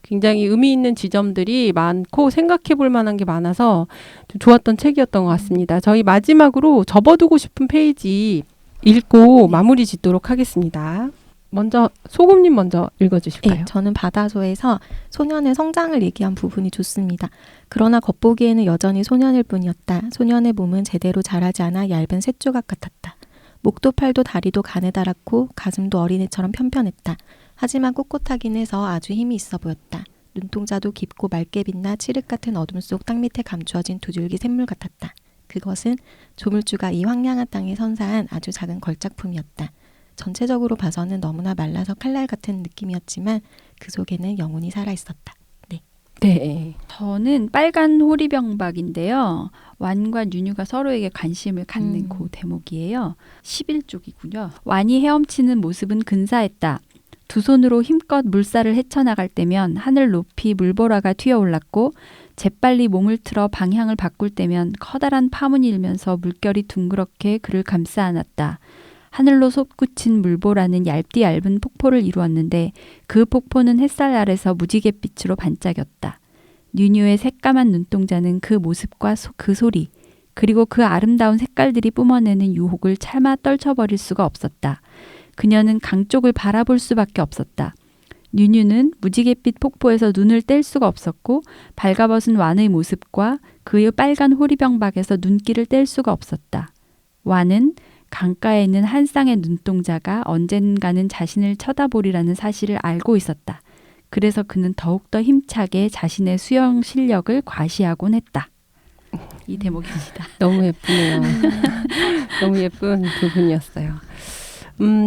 B: 굉장히 의미 있는 지점들이 많고 생각해 볼 만한 게 많아서 좀 좋았던 책이었던 것 같습니다. 저희 마지막으로 접어두고 싶은 페이지 읽고 마무리 짓도록 하겠습니다. 먼저 소금님 먼저 읽어주실까요?
A: 네, 저는 바다소에서 소년의 성장을 얘기한 부분이 좋습니다. 그러나 겉보기에는 여전히 소년일 뿐이었다. 소년의 몸은 제대로 자라지 않아 얇은 쇳조각 같았다. 목도 팔도 다리도 가느다랗고 가슴도 어린애처럼 편편했다. 하지만 꼿꼿하긴 해서 아주 힘이 있어 보였다. 눈동자도 깊고 맑게 빛나 칠흑 같은 어둠 속 땅 밑에 감추어진 두 줄기 샘물 같았다. 그것은 조물주가 이 황량한 땅에 선사한 아주 작은 걸작품이었다. 전체적으로 봐서는 너무나 말라서 칼날 같은 느낌이었지만 그 속에는 영혼이 살아있었다.
B: 네.
C: 저는 빨간 호리병박인데요. 완과 뉴뉴가 서로에게 관심을 갖는 그 대목이에요. 11쪽이군요. 완이 헤엄치는 모습은 근사했다. 두 손으로 힘껏 물살을 헤쳐나갈 때면 하늘 높이 물보라가 튀어올랐고 재빨리 몸을 틀어 방향을 바꿀 때면 커다란 파문이 일면서 물결이 둥그렇게 그를 감싸 안았다. 하늘로 솟구친 물보라는 얇디 얇은 폭포를 이루었는데 그 폭포는 햇살 아래서 무지갯빛으로 반짝였다. 뉴뉴의 새까만 눈동자는 그 모습과 그 소리 그리고 그 아름다운 색깔들이 뿜어내는 유혹을 차마 떨쳐버릴 수가 없었다. 그녀는 강 쪽을 바라볼 수밖에 없었다. 뉴뉴는 무지갯빛 폭포에서 눈을 뗄 수가 없었고 발가벗은 완의 모습과 그의 빨간 호리병박에서 눈길을 뗄 수가 없었다. 완은 강가에 있는 한 쌍의 눈동자가 언젠가는 자신을 쳐다보리라는 사실을 알고 있었다. 그래서 그는 더욱더 힘차게 자신의 수영 실력을 과시하곤 했다. 이 대목입니다.
B: 너무 예쁘네요. 너무 예쁜 부분이었어요.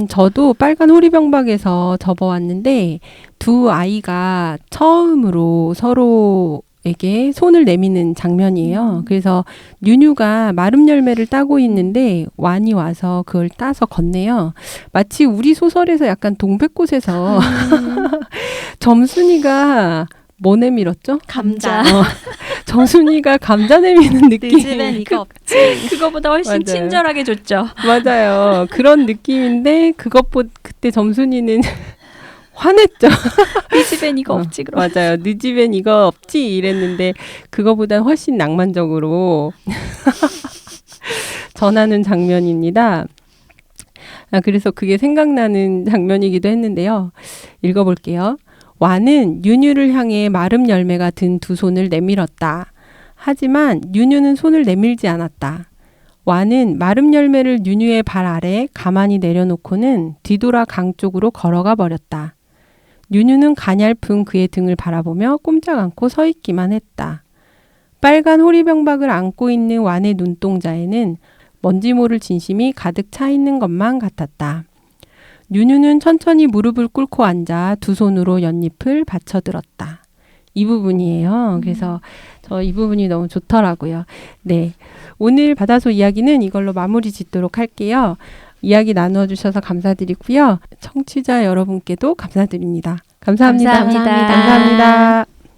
B: 저도 빨간 호리병박에서 접어왔는데 두 아이가 처음으로 서로에게 손을 내미는 장면이에요. 그래서 뉴뉴가 마름 열매를 따고 있는데 완이 와서 그걸 따서 건네요. 마치 우리 소설에서 약간 동백꽃에서 점순이가 뭐 내밀었죠?
C: 감자.
B: 정순이가 감자 내미는 느낌.
C: 네 집엔 이거 없지. 그거보다 훨씬
B: 맞아요.
C: 친절하게 줬죠.
B: 맞아요. 그런 느낌인데 그것보다 그때 점순이는 화냈죠.
C: 네 집엔 이거 없지. 그럼.
B: 맞아요. 네 집엔 이거 없지 이랬는데 그거보다 훨씬 낭만적으로 전하는 장면입니다. 그래서 그게 생각나는 장면이기도 했는데요. 읽어볼게요. 완은 뉴뉴를 향해 마름 열매가 든 두 손을 내밀었다. 하지만 뉴뉴는 손을 내밀지 않았다. 완은 마름 열매를 뉴뉴의 발 아래 가만히 내려놓고는 뒤돌아 강 쪽으로 걸어가 버렸다. 뉴뉴는 가냘픈 그의 등을 바라보며 꼼짝 않고 서 있기만 했다. 빨간 호리병박을 안고 있는 완의 눈동자에는 뭔지 모를 진심이 가득 차 있는 것만 같았다. 뉴뉴는 천천히 무릎을 꿇고 앉아 두 손으로 연잎을 받쳐들었다. 이 부분이에요. 그래서 저 이 부분이 너무 좋더라고요. 네, 오늘 바다소 이야기는 이걸로 마무리 짓도록 할게요. 이야기 나눠주셔서 감사드리고요. 청취자 여러분께도 감사드립니다. 감사합니다.
C: 감사합니다.
B: 감사합니다.